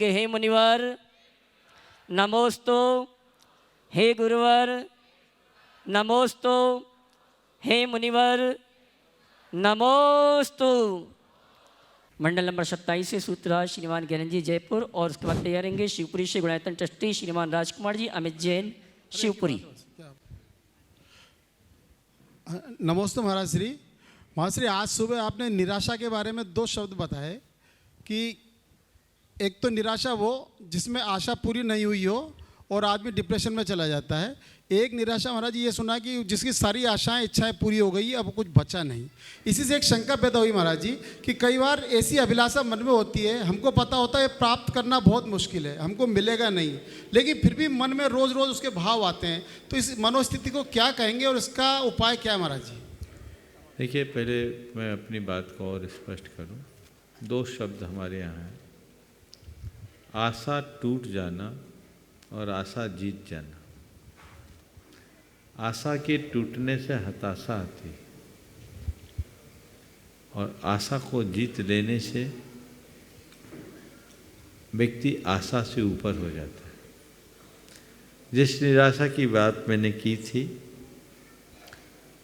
कहेंगे, हे मुनिवर नमोस्तु, हे गुरुवर नमोस्तु, हे मुनिवर नमोस्तु। मंडल नंबर 27 से सूत्रधार श्रीमान ज्ञानंद जी जयपुर और उसके बाद तैयार रहेंगे शिवपुरी से गुणायतन ट्रस्टी श्रीमान राजकुमार जी, अमित जैन शिवपुरी। नमस्ते महाराज श्री। महाराज श्री, आज सुबह आपने निराशा के बारे में 2 शब्द बताए कि एक तो निराशा वो जिसमें आशा पूरी नहीं हुई हो और आदमी डिप्रेशन में चला जाता है। एक निराशा महाराज ये सुना कि जिसकी सारी आशाएं इच्छाएं पूरी हो गई, अब कुछ बचा नहीं। इसी से एक शंका पैदा हुई महाराज जी कि कई बार ऐसी अभिलाषा मन में होती है, हमको पता होता है प्राप्त करना बहुत मुश्किल है, हमको मिलेगा नहीं, लेकिन फिर भी मन में रोज़ रोज़ उसके भाव आते हैं। तो इस मनोस्थिति को क्या कहेंगे और इसका उपाय क्या है महाराज जी? देखिए, पहले मैं अपनी बात को और स्पष्ट करूं। 2 शब्द हमारे यहाँ हैं, आशा टूट जाना और आशा जीत जाना। आशा के टूटने से हताशा आती और आशा को जीत लेने से व्यक्ति आशा से ऊपर हो जाता है। जिस निराशा की बात मैंने की थी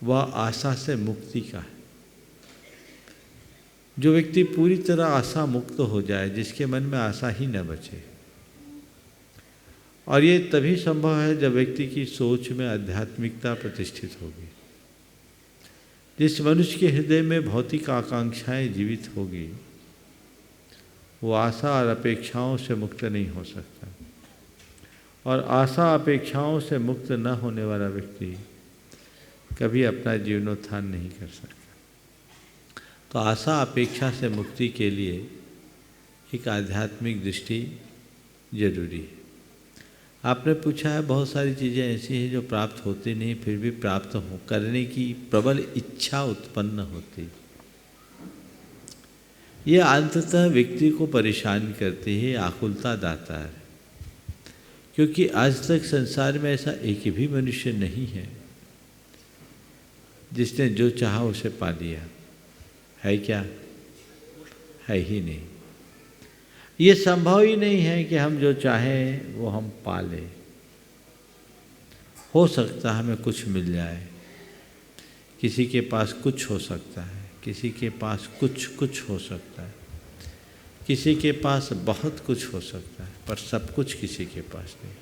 वह आशा से मुक्ति का है। जो व्यक्ति पूरी तरह आशा मुक्त हो जाए, जिसके मन में आशा ही न बचे, और ये तभी संभव है जब व्यक्ति की सोच में आध्यात्मिकता प्रतिष्ठित होगी। जिस मनुष्य के हृदय में भौतिक आकांक्षाएं जीवित होगी, वो आशा और अपेक्षाओं से मुक्त नहीं हो सकता, और आशा अपेक्षाओं से मुक्त न होने वाला व्यक्ति कभी अपना जीवनोत्थान नहीं कर सकता। तो आशा अपेक्षा से मुक्ति के लिए एक आध्यात्मिक दृष्टि जरूरी है। आपने पूछा है, बहुत सारी चीज़ें ऐसी हैं जो प्राप्त होती नहीं, फिर भी प्राप्त हो करने की प्रबल इच्छा उत्पन्न होती। ये अंततः व्यक्ति को परेशान करती है, आकुलता दाता है, क्योंकि आज तक संसार में ऐसा एक भी मनुष्य नहीं है जिसने जो चाहा उसे पा लिया है। क्या है? ही नहीं। ये संभव ही नहीं है कि हम जो चाहें वो हम पा लें। हो सकता है हमें कुछ मिल जाए, किसी के पास कुछ हो सकता है, किसी के पास कुछ हो सकता है, किसी के पास बहुत कुछ हो सकता है, पर सब कुछ किसी के पास नहीं।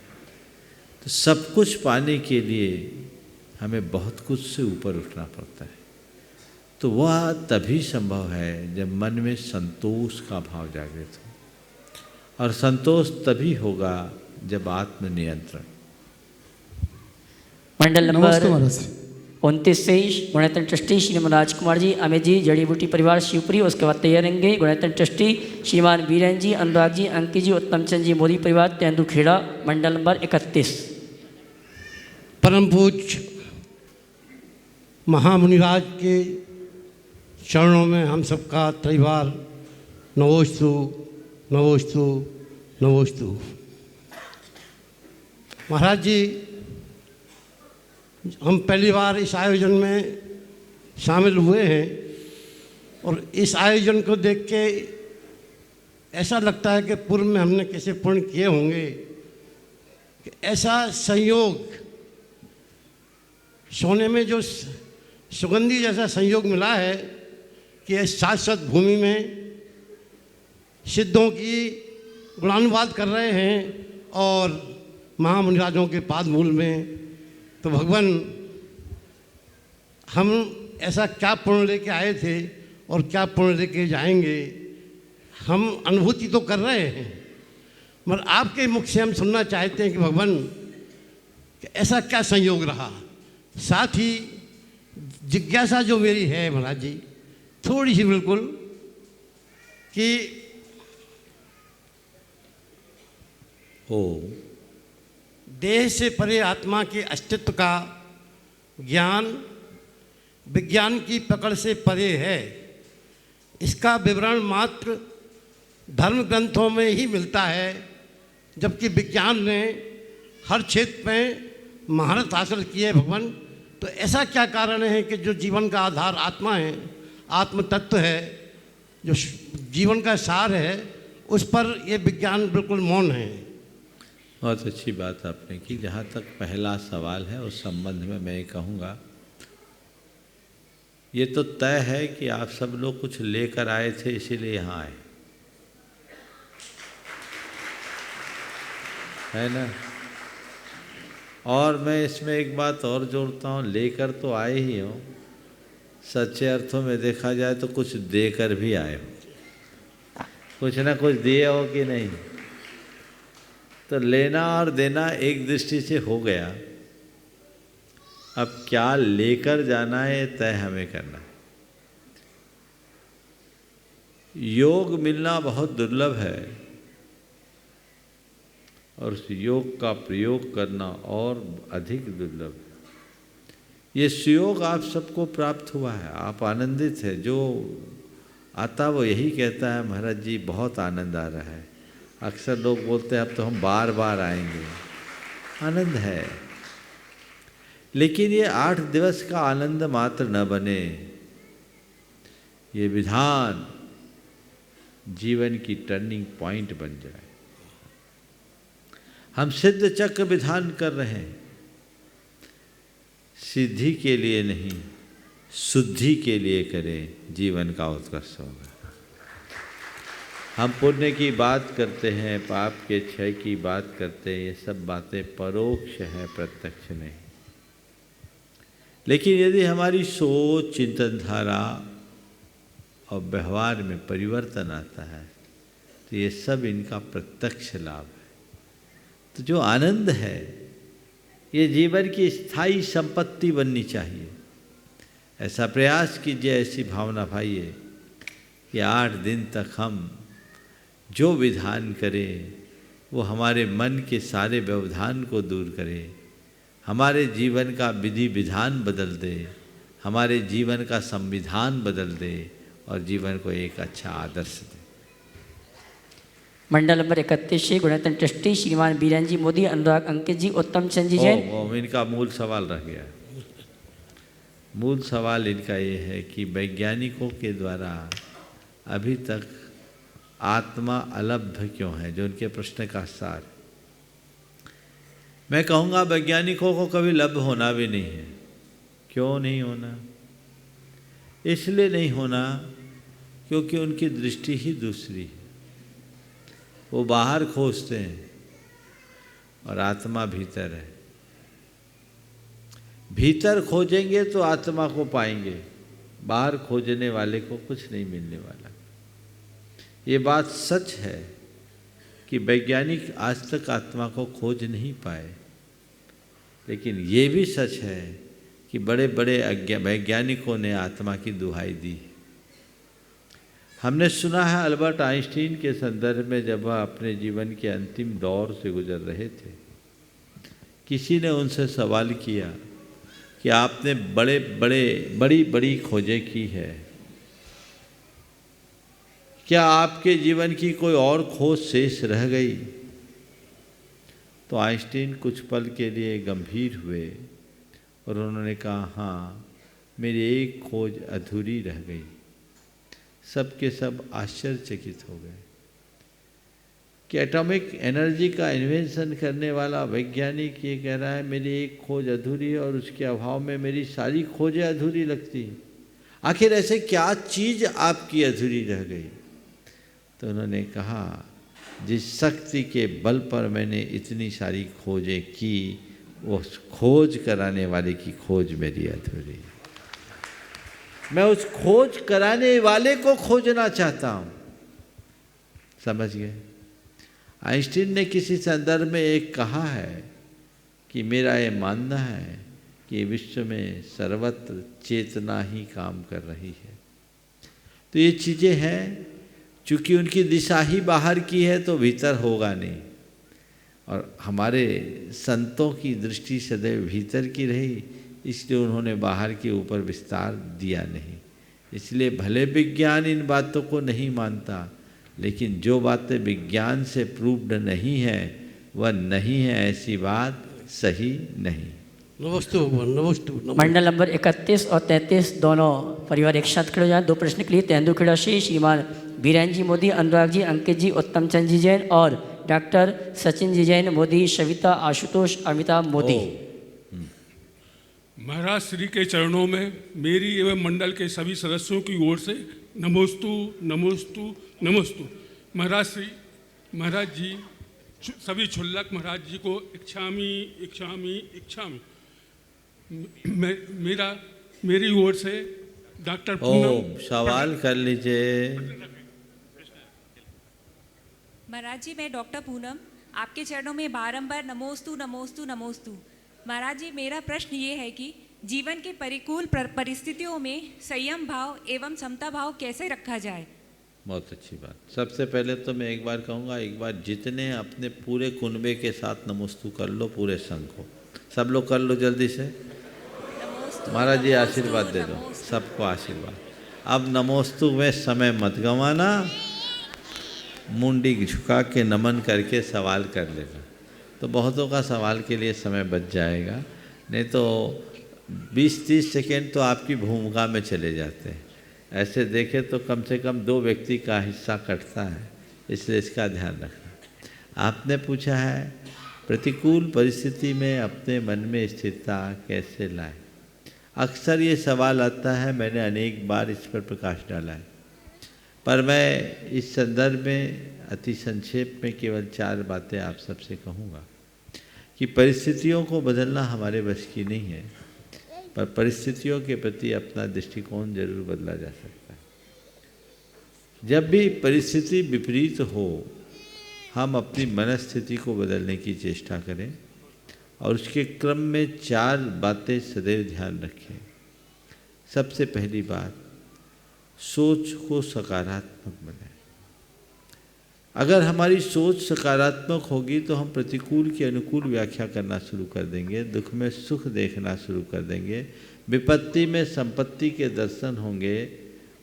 तो सब कुछ पाने के लिए हमें बहुत कुछ से ऊपर उठना पड़ता है। तो वह तभी संभव है जब मन में संतोष का भाव जागृत हो, और संतोष तभी होगा जब आत्मनियंत्रण। मंडल नंबर 29 से गुणायतन ट्रस्टी श्रीमान राजकुमार जी, अमित जी जड़ी बूटी परिवार शिवपुरी। उसके बाद तैयार रहेंगे गुणायतन ट्रस्टी श्रीमान वीरेन जी, अनुराग जी, अंकित जी, उत्तम चंद जी मोदी परिवार तेंदुखेड़ा। मंडल नंबर 31। परम पूज्य महामुनिराज के चरणों में हम सबका त्रिवार नमोस्तु नमोस्तु नमोस्तु। महाराज जी, हम पहली बार इस आयोजन में शामिल हुए हैं और इस आयोजन को देख के ऐसा लगता है कि पूर्व में हमने कैसे पुण्य किए होंगे कि ऐसा संयोग, सोने में जो सुगंधी जैसा संयोग मिला है कि इस शाश्वत भूमि में सिद्धों की गुणानुवाद कर रहे हैं और महामुनिराजों के पाद मूल में। तो भगवान, हम ऐसा क्या पुण्य लेके आए थे और क्या पुण्य लेके जाएंगे, हम अनुभूति तो कर रहे हैं, मगर आपके मुख से हम सुनना चाहते हैं कि भगवान ऐसा क्या संयोग रहा। साथ ही जिज्ञासा जो मेरी है महाराज जी, थोड़ी सी बिल्कुल, कि देह से परे आत्मा के अस्तित्व का ज्ञान विज्ञान की पकड़ से परे है। इसका विवरण मात्र धर्म ग्रंथों में ही मिलता है, जबकि विज्ञान ने हर क्षेत्र में महारत हासिल की है। भगवान, तो ऐसा क्या कारण है कि जो जीवन का आधार आत्मा है, आत्म तत्व है, जो जीवन का सार है, उस पर ये विज्ञान बिल्कुल मौन है। बहुत अच्छी बात आपने की। जहाँ तक पहला सवाल है उस संबंध में मैं ये कहूँगा, ये तो तय है कि आप सब लोग कुछ लेकर आए थे इसीलिए यहाँ आए, है ना। और मैं इसमें एक बात और जोड़ता हूँ, लेकर तो आए ही हो, सच्चे अर्थों में देखा जाए तो कुछ देकर भी आए हो, कुछ ना कुछ दिए हो कि नहीं। तो लेना और देना एक दृष्टि से हो गया, अब क्या लेकर जाना है तय हमें करना है। योग मिलना बहुत दुर्लभ है और उस योग का प्रयोग करना और अधिक दुर्लभ है। ये सुयोग आप सबको प्राप्त हुआ है, आप आनंदित है। जो आता वो यही कहता है, महाराज जी बहुत आनंद आ रहा है। अक्सर लोग बोलते हैं अब तो हम बार बार आएंगे। आनंद है, लेकिन ये 8 दिवस का आनंद मात्र न बने। ये विधान जीवन की टर्निंग पॉइंट बन जाए। हम सिद्ध चक्र विधान कर रहे हैं, सिद्धि के लिए नहीं, शुद्धि के लिए करें, जीवन का उत्कर्ष होगा। हम पुण्य की बात करते हैं, पाप के क्षय की बात करते हैं, ये सब बातें परोक्ष हैं, प्रत्यक्ष नहीं। लेकिन यदि हमारी सोच, चिंतन धारा और व्यवहार में परिवर्तन आता है तो ये सब इनका प्रत्यक्ष लाभ है। तो जो आनंद है ये जीवन की स्थायी संपत्ति बननी चाहिए। ऐसा प्रयास कीजिए, ऐसी भावना भाइये कि 8 दिन तक हम जो विधान करें वो हमारे मन के सारे व्यवधान को दूर करे, हमारे जीवन का विधि विधान बदल दे, हमारे जीवन का संविधान बदल दे और जीवन को एक अच्छा आदर्श दे। मंडल नंबर 31 से गुणतंत्र ट्रस्टी श्रीमान बीरन जी मोदी, अनुराग अंकित जी, उत्तम चंद जी जैन। इनका मूल सवाल रह गया। मूल सवाल इनका ये है कि वैज्ञानिकों के द्वारा अभी तक आत्मा अलब्ध क्यों है, जो उनके प्रश्न का सार। मैं कहूँगा वैज्ञानिकों को कभी लब्ध होना भी नहीं है। क्यों नहीं होना? इसलिए नहीं होना क्योंकि उनकी दृष्टि ही दूसरी है। वो बाहर खोजते हैं और आत्मा भीतर है। भीतर खोजेंगे तो आत्मा को पाएंगे, बाहर खोजने वाले को कुछ नहीं मिलने वाला। ये बात सच है कि वैज्ञानिक आज तक आत्मा को खोज नहीं पाए, लेकिन ये भी सच है कि बड़े बड़े वैज्ञानिकों ने आत्मा की दुहाई दी। हमने सुना है अल्बर्ट आइंस्टीन के संदर्भ में, जब वह अपने जीवन के अंतिम दौर से गुजर रहे थे, किसी ने उनसे सवाल किया कि आपने बड़ी बड़ी खोजें की है, क्या आपके जीवन की कोई और खोज शेष रह गई? तो आइंस्टीन कुछ पल के लिए गंभीर हुए और उन्होंने कहा, हाँ, मेरी एक खोज अधूरी रह गई। सब के सब आश्चर्यचकित हो गए कि एटॉमिक एनर्जी का इन्वेंशन करने वाला वैज्ञानिक ये कह रहा है मेरी एक खोज अधूरी है और उसके अभाव में मेरी सारी खोजें अधूरी लगती हैं। आखिर ऐसे क्या चीज़ आपकी अधूरी रह गई? तो उन्होंने कहा, जिस शक्ति के बल पर मैंने इतनी सारी खोजें की, वो खोज कराने वाले की खोज मेरी अधूरी है। मैं उस खोज कराने वाले को खोजना चाहता हूँ। समझ गए? आइंस्टीन ने किसी संदर्भ में एक कहा है कि मेरा ये मानना है कि विश्व में सर्वत्र चेतना ही काम कर रही है। तो ये चीज़ें हैं, चूँकि उनकी दिशा ही बाहर की है तो भीतर होगा नहीं। और हमारे संतों की दृष्टि सदैव भीतर की रही, इसलिए उन्होंने बाहर के ऊपर विस्तार दिया नहीं। इसलिए भले विज्ञान इन बातों को नहीं मानता, लेकिन जो बातें विज्ञान से प्रूव्ड नहीं है वह नहीं है, ऐसी बात सही नहीं। नमस्ते भगवान, नमस्ते नमस्ते। मंडल नंबर 31 और 33 दोनों परिवार एक साथ खड़े हो जाएं। 2 प्रश्न के लिए तेंदुखेड़ा से श्रीमान बीरेन जी मोदी, अनुराग जी, अंकित जी, उत्तम चंद जी जैन और डॉक्टर सचिन जी जैन मोदी, सविता, आशुतोष, अमिताभ मोदी। महाराज श्री के चरणों में मेरी एवं मंडल के सभी सदस्यों की ओर से नमोस्तु नमोस्तु नमोस्तु। महाराज श्री, महाराज जी, सभी क्षुल्लक महाराज जी को इच्छामी इच्छामी इच्छामी। मेरी ओर से डॉक्टर ओम सवाल कर लीजिए। महाराज जी, मैं डॉक्टर पूनम आपके चरणों में बारंबार नमोस्तु नमोस्तु नमोस्तु। महाराज जी, मेरा प्रश्न ये है कि जीवन के प्रतिकूल परिस्थितियों में संयम भाव एवं समता भाव कैसे रखा जाए। बहुत अच्छी बात। सबसे पहले तो मैं एक बार कहूँगा, एक बार जितने अपने पूरे कुनबे के साथ नमोस्तु कर लो, पूरे संघ को, सब लोग कर लो जल्दी से। महाराज जी आशीर्वाद दे दो, सबको आशीर्वाद। अब नमोस्तु में समय मत गंवाना, मुंडी झुका के नमन करके सवाल कर लेना, तो बहुतों का सवाल के लिए समय बच जाएगा। नहीं तो 20-30 सेकेंड तो आपकी भूमिका में चले जाते हैं। ऐसे देखें तो कम से कम 2 व्यक्ति का हिस्सा कटता है, इसलिए इसका ध्यान रखना। आपने पूछा है प्रतिकूल परिस्थिति में अपने मन में स्थिरता कैसे लाए। अक्सर ये सवाल आता है, मैंने अनेक बार इस पर प्रकाश डाला है, पर मैं इस संदर्भ में अति संक्षेप में केवल 4 बातें आप सबसे कहूँगा कि परिस्थितियों को बदलना हमारे बस की नहीं है, पर परिस्थितियों के प्रति अपना दृष्टिकोण जरूर बदला जा सकता है। जब भी परिस्थिति विपरीत हो, हम अपनी मनस्थिति को बदलने की चेष्टा करें और उसके क्रम में 4 बातें सदैव ध्यान रखें। सबसे पहली बात, सोच को सकारात्मक बनाएं। अगर हमारी सोच सकारात्मक होगी तो हम प्रतिकूल की अनुकूल व्याख्या करना शुरू कर देंगे, दुख में सुख देखना शुरू कर देंगे, विपत्ति में संपत्ति के दर्शन होंगे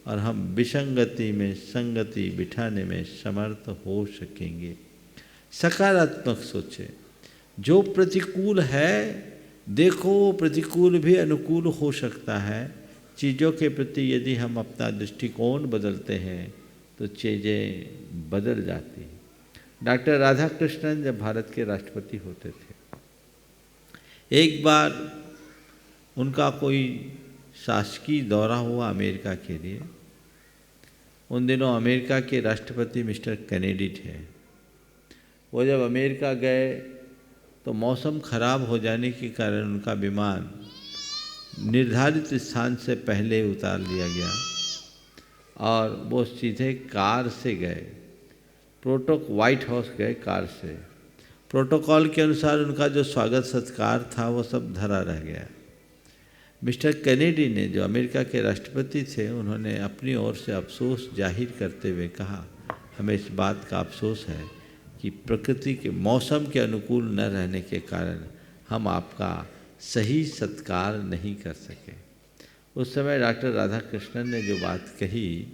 और हम विसंगति में संगति बिठाने में समर्थ हो सकेंगे। सकारात्मक सोचें। जो प्रतिकूल है देखो, वो प्रतिकूल भी अनुकूल हो सकता है। चीज़ों के प्रति यदि हम अपना दृष्टिकोण बदलते हैं तो चीज़ें बदल जाती हैं। डॉक्टर राधाकृष्णन जब भारत के राष्ट्रपति होते थे, एक बार उनका कोई शासकीय दौरा हुआ अमेरिका के लिए। उन दिनों अमेरिका के राष्ट्रपति मिस्टर कैनेडी थे। वो जब अमेरिका गए तो मौसम खराब हो जाने के कारण उनका विमान निर्धारित स्थान से पहले उतार लिया गया और वो सीधे कार से गए, व्हाइट हाउस गए कार से। प्रोटोकॉल के अनुसार उनका जो स्वागत सत्कार था वो सब धरा रह गया। मिस्टर कैनेडी ने, जो अमेरिका के राष्ट्रपति थे, उन्होंने अपनी ओर से अफसोस जाहिर करते हुए कहा, हमें इस बात का अफसोस है कि प्रकृति के मौसम के अनुकूल न रहने के कारण हम आपका सही सत्कार नहीं कर सके। उस समय डॉक्टर राधाकृष्णन ने जो बात कही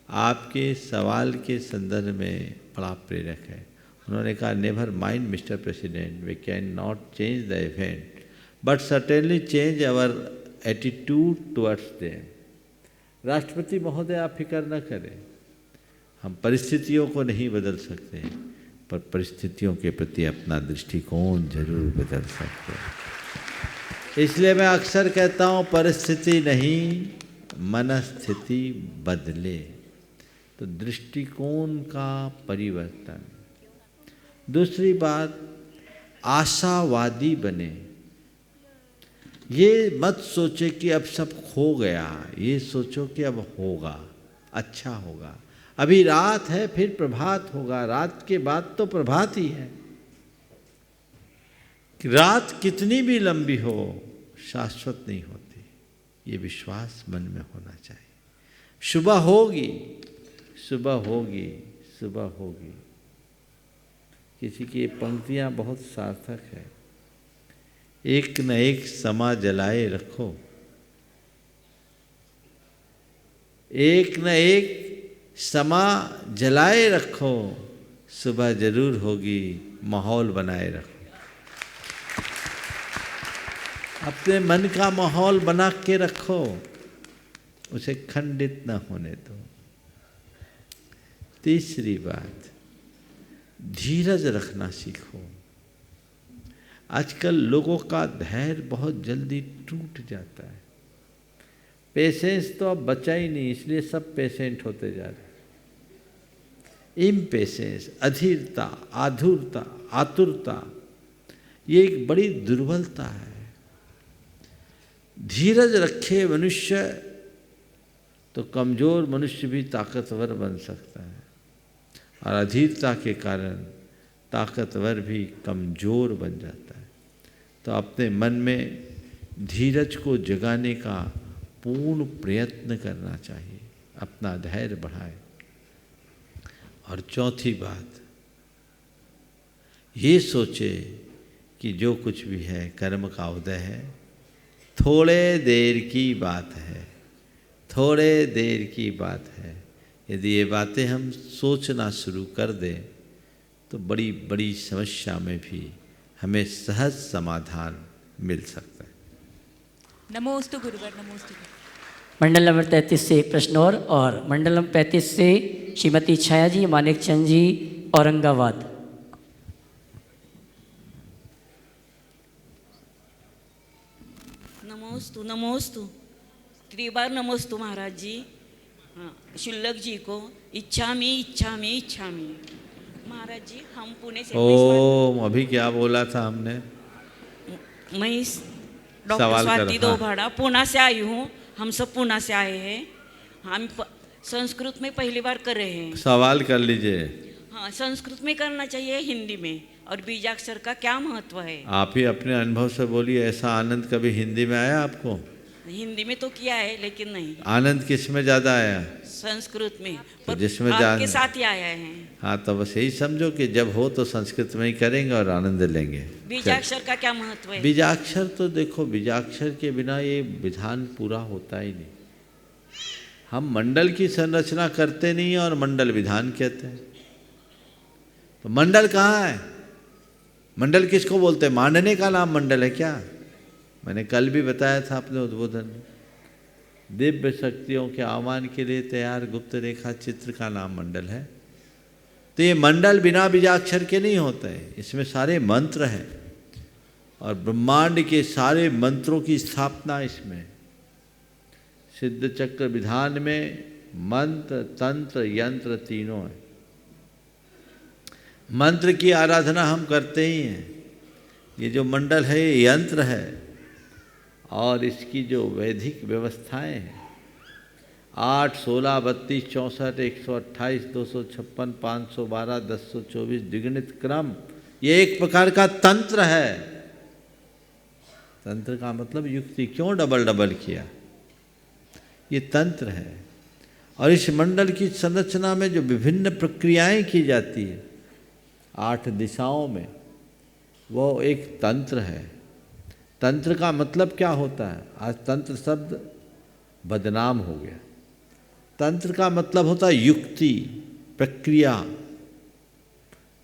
आपके सवाल के संदर्भ में बड़ा प्रेरक है। उन्होंने कहा, never mind Mister President, we can not change the event but certainly change our attitude towards them. राष्ट्रपति महोदय, आप फिक्र न करें, हम परिस्थितियों को नहीं बदल सकते पर परिस्थितियों के प्रति अपना दृष्टिकोण जरूर बदल सकते हैं। इसलिए मैं अक्सर कहता हूँ, परिस्थिति नहीं मनस्थिति बदले। तो दृष्टिकोण का परिवर्तन। दूसरी बात, आशावादी बने। ये मत सोचे कि अब सब खो गया, ये सोचो कि अब होगा, अच्छा होगा। अभी रात है, फिर प्रभात होगा, रात के बाद तो प्रभात ही है। रात कितनी भी लंबी हो शाश्वत नहीं होती, ये विश्वास मन में होना चाहिए। सुबह होगी, सुबह होगी, सुबह होगी। किसी की पंक्तियां बहुत सार्थक है, एक न एक समा जलाए रखो, एक न एक समा जलाए रखो, सुबह जरूर होगी, माहौल बनाए रखो। अपने मन का माहौल बना के रखो, उसे खंडित न होने दो। तीसरी बात, धीरज रखना सीखो। आजकल लोगों का धैर्य बहुत जल्दी टूट जाता है। पेशेंस तो अब बचा ही नहीं, इसलिए सब पेशेंट होते जा रहे। इम्पेशेंस, अधीरता, आधुरता, आतुरता, ये एक बड़ी दुर्बलता है। धीरज रखे मनुष्य तो कमजोर मनुष्य भी ताकतवर बन सकता है, और अधीरता के कारण ताकतवर भी कमजोर बन जाता है। तो अपने मन में धीरज को जगाने का पूर्ण प्रयत्न करना चाहिए, अपना धैर्य बढ़ाए। और चौथी बात, ये सोचे कि जो कुछ भी है कर्म का उदय है, थोड़े देर की बात है, थोड़े देर की बात है। यदि ये बातें हम सोचना शुरू कर दें तो बड़ी बड़ी समस्या में भी हमें सहज समाधान मिल सकता है। नमोस्तु गुरुवर, नमोस्तु। मंडल नंबर 33 से एक प्रश्न और मंडल नंबर 35 से श्रीमती छाया जी मानिक चंद जी, औरंगाबाद। नमोस्तु नमोस्तु, त्रिबार नमोस्तु महाराज जी। हाँ, शुल्लक जी को इच्छामी इच्छामी इच्छामी। महाराज जी हम पुणे से ओम, अभी क्या बोला था हमने? मैं डॉक्टर स्वाति दोभाड़ा पुणे से आई हूँ। हम सब पुणे से आए हैं। हम संस्कृत में पहली बार कर रहे हैं। सवाल कर लीजिए। हाँ, संस्कृत में करना चाहिए, हिंदी में? और बीजाक्षर का क्या महत्व है? आप ही अपने अनुभव से बोलिए। ऐसा आनंद कभी हिंदी में आया आपको? हिंदी में तो किया है, लेकिन नहीं। आनंद किस में ज्यादा आया? संस्कृत में। तो जिसमें आपके साथ ही आया है। हाँ, तो बस यही समझो कि जब हो तो संस्कृत में ही करेंगे और आनंद लेंगे। बीजाक्षर का क्या महत्व है? बीजाक्षर तो देखो, बीजाक्षर के बिना ये विधान पूरा होता ही नहीं। हम मंडल की संरचना करते नहीं और मंडल विधान कहते हैं। तो मंडल कहाँ है? मंडल किसको बोलते हैं? मांडने का नाम मंडल है क्या? मैंने कल भी बताया था अपने उद्बोधन में, दिव्य शक्तियों के आह्वान के लिए तैयार गुप्त रेखा चित्र का नाम मंडल है। तो ये मंडल बिना बीजाक्षर के नहीं होते हैं। इसमें सारे मंत्र हैं और ब्रह्मांड के सारे मंत्रों की स्थापना इसमें। सिद्ध चक्र विधान में मंत्र, तंत्र, यंत्र तीनों है। मंत्र की आराधना हम करते ही हैं। ये जो मंडल है ये यंत्र है, और इसकी जो वैदिक व्यवस्थाएं हैं 8, 16, 32, 64, 128, 256, 512, 1024 द्विगुणित क्रम, ये एक प्रकार का तंत्र है। तंत्र का मतलब युक्ति। क्यों डबल डबल किया? ये तंत्र है। और इस मंडल की संरचना में जो विभिन्न प्रक्रियाएं की जाती है 8 दिशाओं में, वो एक तंत्र है। तंत्र का मतलब क्या होता है? आज तंत्र शब्द बदनाम हो गया। तंत्र का मतलब होता है युक्ति, प्रक्रिया,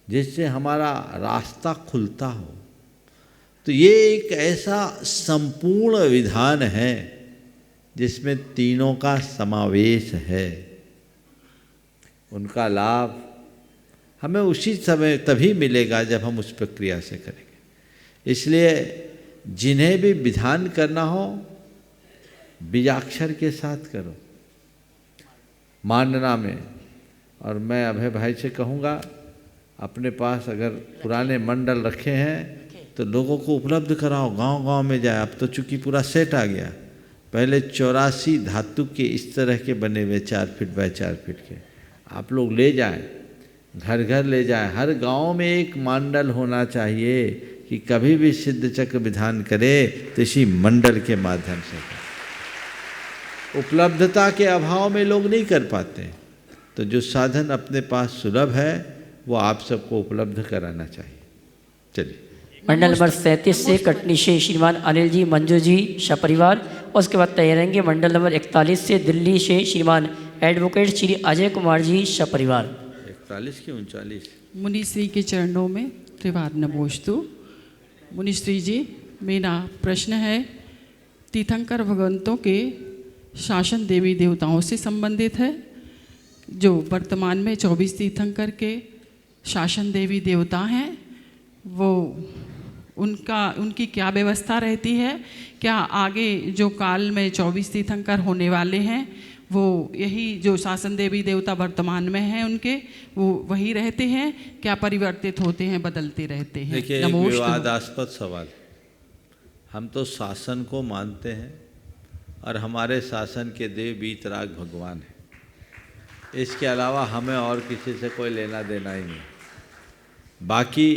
जिससे हमारा रास्ता खुलता हो। तो ये एक ऐसा संपूर्ण विधान है जिसमें तीनों का समावेश है। उनका लाभ हमें उसी समय तभी मिलेगा जब हम उस प्रक्रिया से करेंगे। इसलिए जिन्हें भी विधान करना हो बीजाक्षर के साथ करो, मांडना में। और मैं अभय भाई से कहूँगा, अपने पास अगर पुराने मंडल रखे हैं तो लोगों को उपलब्ध कराओ, गांव-गांव में जाए। अब तो चूँकि पूरा सेट आ गया। पहले 84 धातु के इस तरह के बने हुए 4 फीट बाय 4 फीट के आप लोग ले जाएं, घर घर ले जाएं। हर गांव में एक मंडल होना चाहिए कि कभी भी सिद्ध चक्र विधान करे तो इसी मंडल के माध्यम से करे। उपलब्धता के अभाव में लोग नहीं कर पाते, तो जो साधन अपने पास सुलभ है वो आप सबको उपलब्ध कराना चाहिए। चलिए। मंडल नंबर 37 से कटनी से श्रीमान अनिल जी, मंजू जी, सपरिवार। उसके बाद तैयार रहेंगे मंडल नंबर 41 से दिल्ली से श्रीमान एडवोकेट श्री अजय कुमार जी, सपरिवार। 41 की 39 मुनिश्री के चरणों में त्रिवार नमोस्तु। मुनिश्री जी मेरा प्रश्न है तीर्थंकर भगवंतों के शासन देवी देवताओं से संबंधित है। जो वर्तमान में 24 तीर्थंकर के शासन देवी देवता हैं, वो उनकी क्या व्यवस्था रहती है? क्या आगे जो काल में 24 तीर्थंकर होने वाले हैं वो यही जो शासन देवी देवता वर्तमान में हैं उनके वो वही रहते हैं? क्या परिवर्तित होते हैं, बदलते रहते हैं? देखिए, एक विवादास्पद सवाल। हम तो शासन को मानते हैं और हमारे शासन के देव बीतराग भगवान हैं। इसके अलावा हमें और किसी से कोई लेना देना ही नहीं। बाकी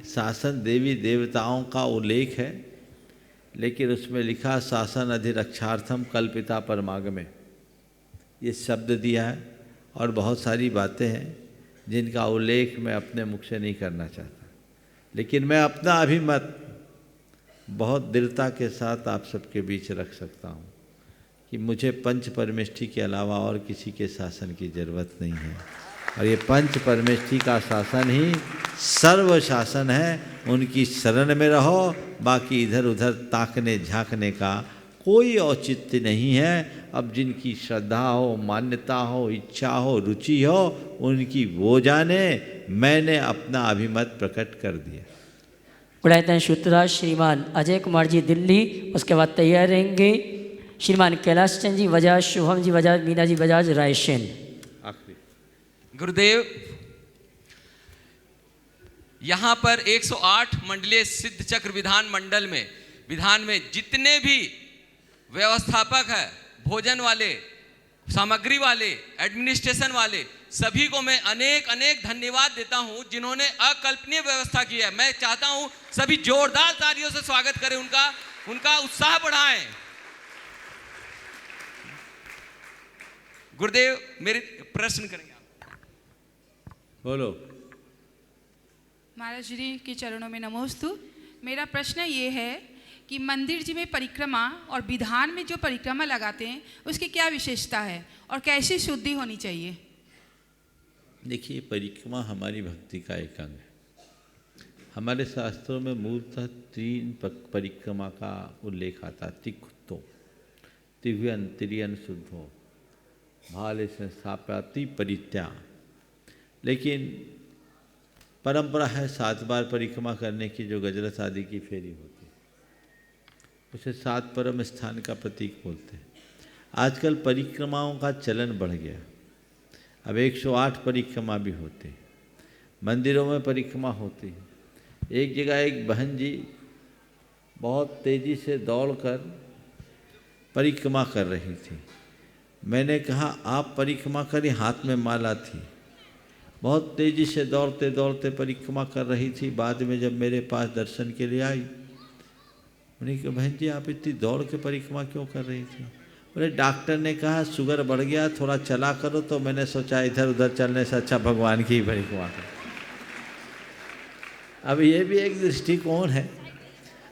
शासन देवी देवताओं का उल्लेख है, लेकिन उसमें लिखा शासन अधिरक्षार्थम कल्पिता परमागमे, ये शब्द दिया है। और बहुत सारी बातें हैं जिनका उल्लेख मैं अपने मुख से नहीं करना चाहता, लेकिन मैं अपना अभिमत बहुत दृढ़ता के साथ आप सबके बीच रख सकता हूँ कि मुझे पंच परमेष्ठी के अलावा और किसी के शासन की ज़रूरत नहीं है। और ये पंच परमेष्ठी का शासन ही सर्व शासन है। उनकी शरण में रहो, बाकी इधर उधर ताकने झांकने का कोई औचित्य नहीं है। अब जिनकी श्रद्धा हो, मान्यता हो, इच्छा हो, रुचि हो, उनकी वो जाने। मैंने अपना अभिमत प्रकट कर दिया। गुणायतन सूत्रराज श्रीमान अजय कुमार जी दिल्ली, उसके बाद तैयार रहेंगे श्रीमान कैलाश चंद जी बजाज, शुभम जी बजाज, मीना जी बजाज, रायसेन। गुरुदेव, यहाँ पर 108 मंडलीय सिद्ध चक्र विधान मंडल में विधान में जितने भी व्यवस्थापक है, भोजन वाले, सामग्री वाले, एडमिनिस्ट्रेशन वाले, सभी को मैं अनेक अनेक धन्यवाद देता हूँ जिन्होंने अकल्पनीय व्यवस्था की है। मैं चाहता हूँ सभी जोरदार तालियों से स्वागत करें, उनका उत्साह बढ़ाएं। गुरुदेव, मेरे प्रश्न करेंगे आप। बोलो। महाराज जी के चरणों में नमोस्तु। मेरा प्रश्न ये है कि मंदिर जी में परिक्रमा और विधान में जो परिक्रमा लगाते हैं उसकी क्या विशेषता है और कैसी शुद्धि होनी चाहिए? देखिए, परिक्रमा हमारी भक्ति का एक अंग है। हमारे शास्त्रों में मूलतः 3 परिक्रमा का उल्लेख आता है। तिक्तो, तिव्यन, तिरियन, शुद्धो, भाले संस्थाप्याति परित्या। लेकिन परंपरा है 7 बार परिक्रमा करने की, जो गजरस आदि की फेरी होती है, उसे 7 परम स्थान का प्रतीक बोलते हैं। आजकल परिक्रमाओं का चलन बढ़ गया। अब 108 परिक्रमा भी होती है, मंदिरों में परिक्रमा होती है। एक जगह एक बहन जी बहुत तेज़ी से दौड़कर परिक्रमा कर रही थी। मैंने कहा, आप परिक्रमा करिए, हाथ में माला थी। बहुत तेज़ी से दौड़ते दौड़ते परिक्रमा कर रही थी। बाद में जब मेरे पास दर्शन के लिए आई, उन्हें कहा, बहन जी आप इतनी दौड़ के परिक्रमा क्यों कर रही थी? बोले, डॉक्टर ने कहा शुगर बढ़ गया, थोड़ा चला करो, तो मैंने सोचा इधर उधर चलने से अच्छा भगवान की ही परिक्रमा करो। अब ये भी एक दृष्टिकोण है।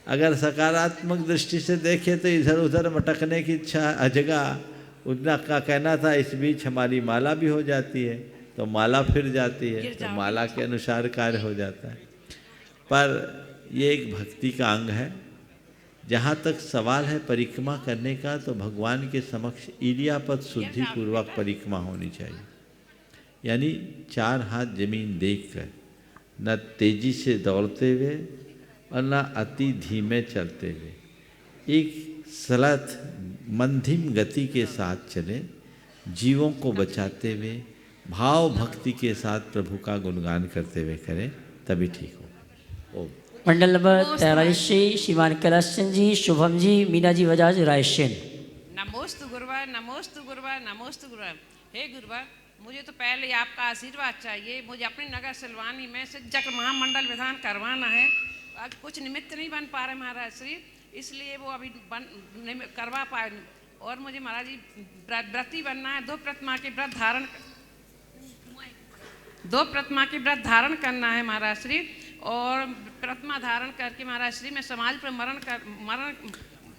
अगर सकारात्मक दृष्टि से देखें तो इधर उधर मटकने की इच्छा जगह उतना का कहना था, इस बीच हमारी माला भी हो जाती है, तो माला फिर जाती है, तो माला के अनुसार कार्य हो जाता है। पर ये एक भक्ति का अंग है। जहाँ तक सवाल है परिक्रमा करने का, तो भगवान के समक्ष इलियापत शुद्धि पूर्वक परिक्रमा होनी चाहिए। यानी 4 हाथ जमीन देखकर, न तेजी से दौड़ते हुए और न अति धीमे चलते हुए, एक सलत मंधिम गति के साथ चले, जीवों को बचाते हुए भाव भक्ति के साथ प्रभु का गुणगान करते हुए करें, तभी ठीक हो। ओम। मंडल नंबर 43 श्रीमान कैलाश चंद जी, शुभम जी, मीना जी बजाज, रायसेन। नमोस्तु गुरुवार, नमोस्तु गुरुवार, नमोस्तु गुरुवार। हे गुरुवार, मुझे तो पहले आपका आशीर्वाद चाहिए। मुझे अपनी नगर सिलवानी में सिद्ध चक्र महामंडल विधान करवाना है। आज कुछ निमित्त नहीं बन पा रहे महाराज श्री, इसलिए वो अभी करवा पाए। और मुझे महाराज जी व्रती बनना है। 2 प्रतिमा के व्रत धारण करना है महाराज श्री। और प्रतिमा धारण करके महाराज श्री मैं समाज पर मरण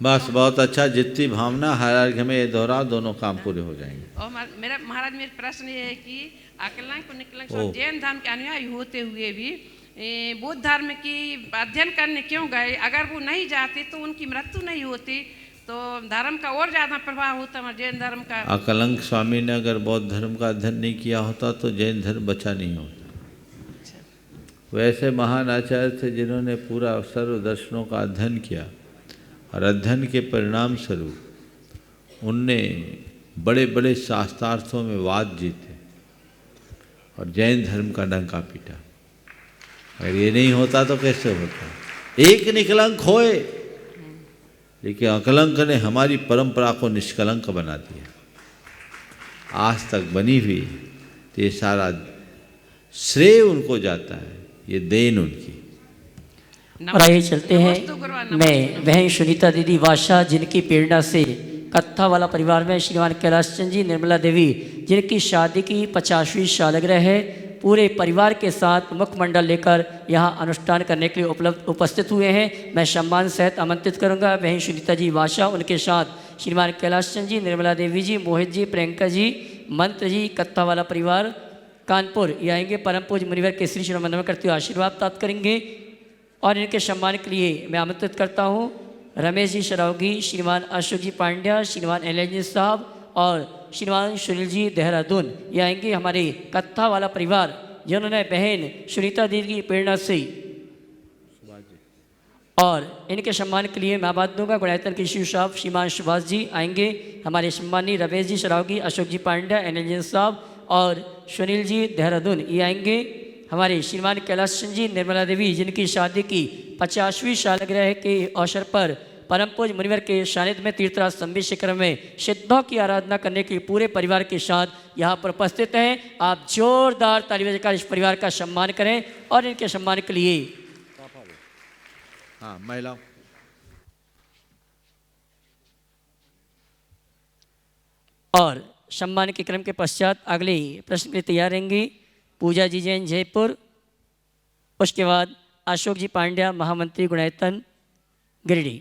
बस बहुत अच्छा। जितनी भावना हर में ये दोहराओ, दोनों काम पूरे हो जाएंगे। और मेरा प्रश्न ये है कि अकलंक और निकलंक जैन धर्म के अनुयायी होते हुए भी बौद्ध धर्म की अध्ययन करने क्यों गए? अगर वो नहीं जाते तो उनकी मृत्यु नहीं होती, तो धर्म का और ज़्यादा प्रभाव होता जैन धर्म का। अकलंक स्वामी ने अगर बौद्ध धर्म का अध्ययन नहीं किया होता तो जैन धर्म बचा नहीं होता। वैसे महान आचार्य थे जिन्होंने पूरा सर्व दर्शनों का अध्ययन किया और अध्ययन के परिणाम स्वरूप उनने बड़े बड़े शास्त्रार्थों में वाद जीते और जैन धर्म का डंका पीटा। अगर ये नहीं होता तो कैसे होता? एक निकलंक होए, लेकिन अकलंक ने हमारी परंपरा को निष्कलंक बना दिया। आज तक बनी हुई तो ये सारा श्रेय उनको जाता है, ये देन उनकी। और आइए चलते हैं, मैं बहन सुनीता दीदी वाशा जिनकी प्रेरणा से कत्था वाला परिवार में श्रीमान कैलाश चंद जी, निर्मला देवी जिनकी शादी की 50वीं सालगिरह है, पूरे परिवार के साथ मुखमंडल लेकर यहाँ अनुष्ठान करने के लिए उपस्थित हुए हैं। मैं सम्मान सहित आमंत्रित करूँगा बहन सुनीता जी वाशा, उनके साथ श्रीमान कैलाश चंद जी, निर्मला देवी जी, मोहित जी, प्रियंका जी, मंत्र जी, कत्था वाला परिवार कानपुर ये आएंगे। परम पूज्य मुनिवर के श्री श्रीमंदन करते हुए आशीर्वाद प्राप्त करेंगे। और इनके सम्मान के लिए मैं आमंत्रित करता हूँ रमेश जी शरावगी, श्रीमान अशोक जी पांड्या, श्रीमान एलएन साहब और श्रीमान सुनील जी देहरादून ये आएंगे। हमारे कत्था वाला परिवार जिन्होंने बहन सुनीता दीदी की प्रेरणा से, और इनके सम्मान के लिए मैं आवाज दूंगा गुणायतन के शिव साहब श्रीमान सुभाष जी आएंगे। हमारे सम्मानी रमेश जी शरावगी, अशोक जी पांड्या, एनएल साहब और सुनील जी देहरादून ये आएंगे। हमारे श्रीमान कैलाश चंद जी, निर्मला देवी जिनकी शादी की 50वीं सालगिरह के अवसर पर परम पूज्य मुनिवर के सानिध्य में तीर्थराज संबित शिखर में सिद्धों की आराधना करने के पूरे परिवार के साथ यहाँ पर उपस्थित हैं। आप जोरदार ताली बजाकर इस परिवार का सम्मान करें। और इनके सम्मान के लिए हाँ महिलाओं और सम्मान के क्रम के पश्चात अगले प्रश्न के लिए तैयार रहेंगी पूजा जी जैन जयपुर, उसके बाद अशोक जी पांड्या महामंत्री गुणायतन गिरिडीह।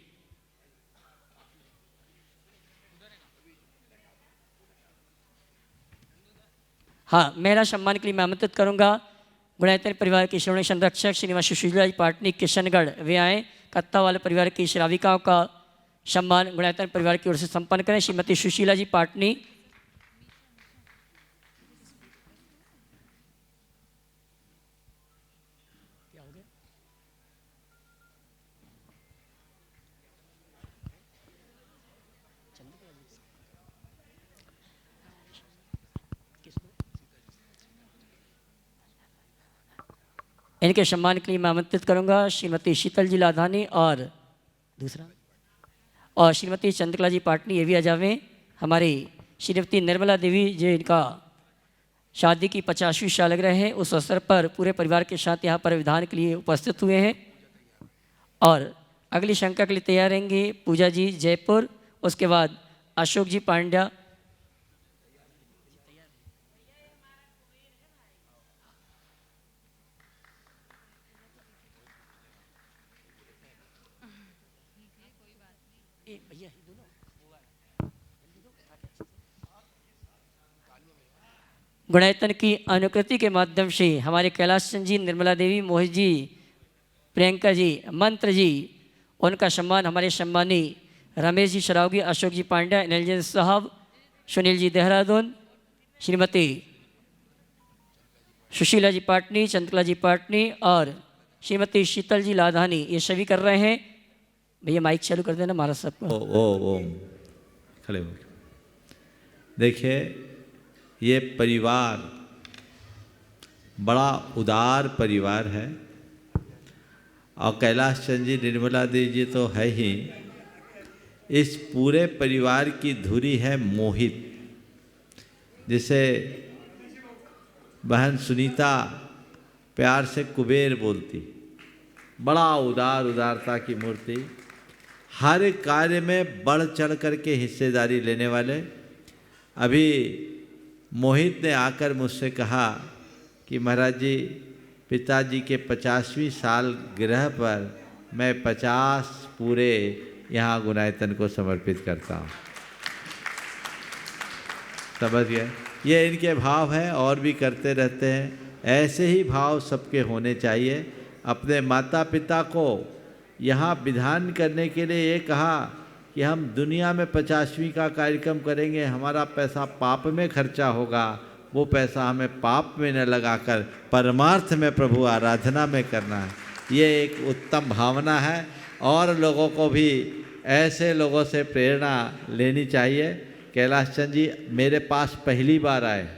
हाँ, मेरा सम्मान के लिए मैं आमंत्रित करूंगा गुणायतन परिवार के श्रवण संरक्षक श्रीनिवास सुशीला जी पाटनी किशनगढ़ वे आए। कत्ता वाले परिवार की श्राविकाओं का सम्मान गुणायतन परिवार की ओर से संपन्न करें। श्रीमती सुशीला जी पाटनी, इनके सम्मान के लिए मैं आमंत्रित करूंगा श्रीमती शीतल जी लाधानी और दूसरा और श्रीमती चंद्रकला जी पाटनी ये भी आ जावें। हमारी श्रीमती निर्मला देवी जो इनका शादी की 50वीं सालगिरह है, उस अवसर पर पूरे परिवार के साथ यहाँ पर विधान के लिए उपस्थित हुए हैं। और अगली शंका के लिए तैयार रहेंगे पूजा जी जयपुर, उसके बाद अशोक जी पांड्या। गुणायतन की अनुकृति के माध्यम से हमारे कैलाश चंद जी, निर्मला देवी, मोहित जी, प्रियंका जी, मंत्र जी, उनका सम्मान हमारे सम्मानी रमेश जी शरावगी, अशोक जी पांड्या, एनएल साहब, सुनील जी देहरादून, श्रीमती सुशीला जी पाटनी, चंद्रकला जी पाटनी और श्रीमती शीतल जी लाधानी ये सभी कर रहे हैं। भैया माइक चालू कर देना महाराज साहब को। ओ खड़े हो। देखिए ये परिवार बड़ा उदार परिवार है और कैलाश चंद जी, निर्मला देवी जी तो है ही, इस पूरे परिवार की धुरी है मोहित, जिसे बहन सुनीता प्यार से कुबेर बोलती। बड़ा उदारता की मूर्ति, हर कार्य में बढ़ चढ़ करके हिस्सेदारी लेने वाले। अभी मोहित ने आकर मुझसे कहा कि महाराज जी, पिताजी के 50वीं सालगिरह पर मैं 50 पूरे यहाँ गुणायतन को समर्पित करता हूँ। समझ गए? ये इनके भाव हैं और भी करते रहते हैं। ऐसे ही भाव सबके होने चाहिए। अपने माता पिता को यहाँ विधान करने के लिए ये कहा कि हम दुनिया में 50वीं का कार्यक्रम करेंगे, हमारा पैसा पाप में खर्चा होगा, वो पैसा हमें पाप में न लगाकर परमार्थ में प्रभु आराधना में करना है। ये एक उत्तम भावना है और लोगों को भी ऐसे लोगों से प्रेरणा लेनी चाहिए। कैलाश चंद जी मेरे पास पहली बार आए,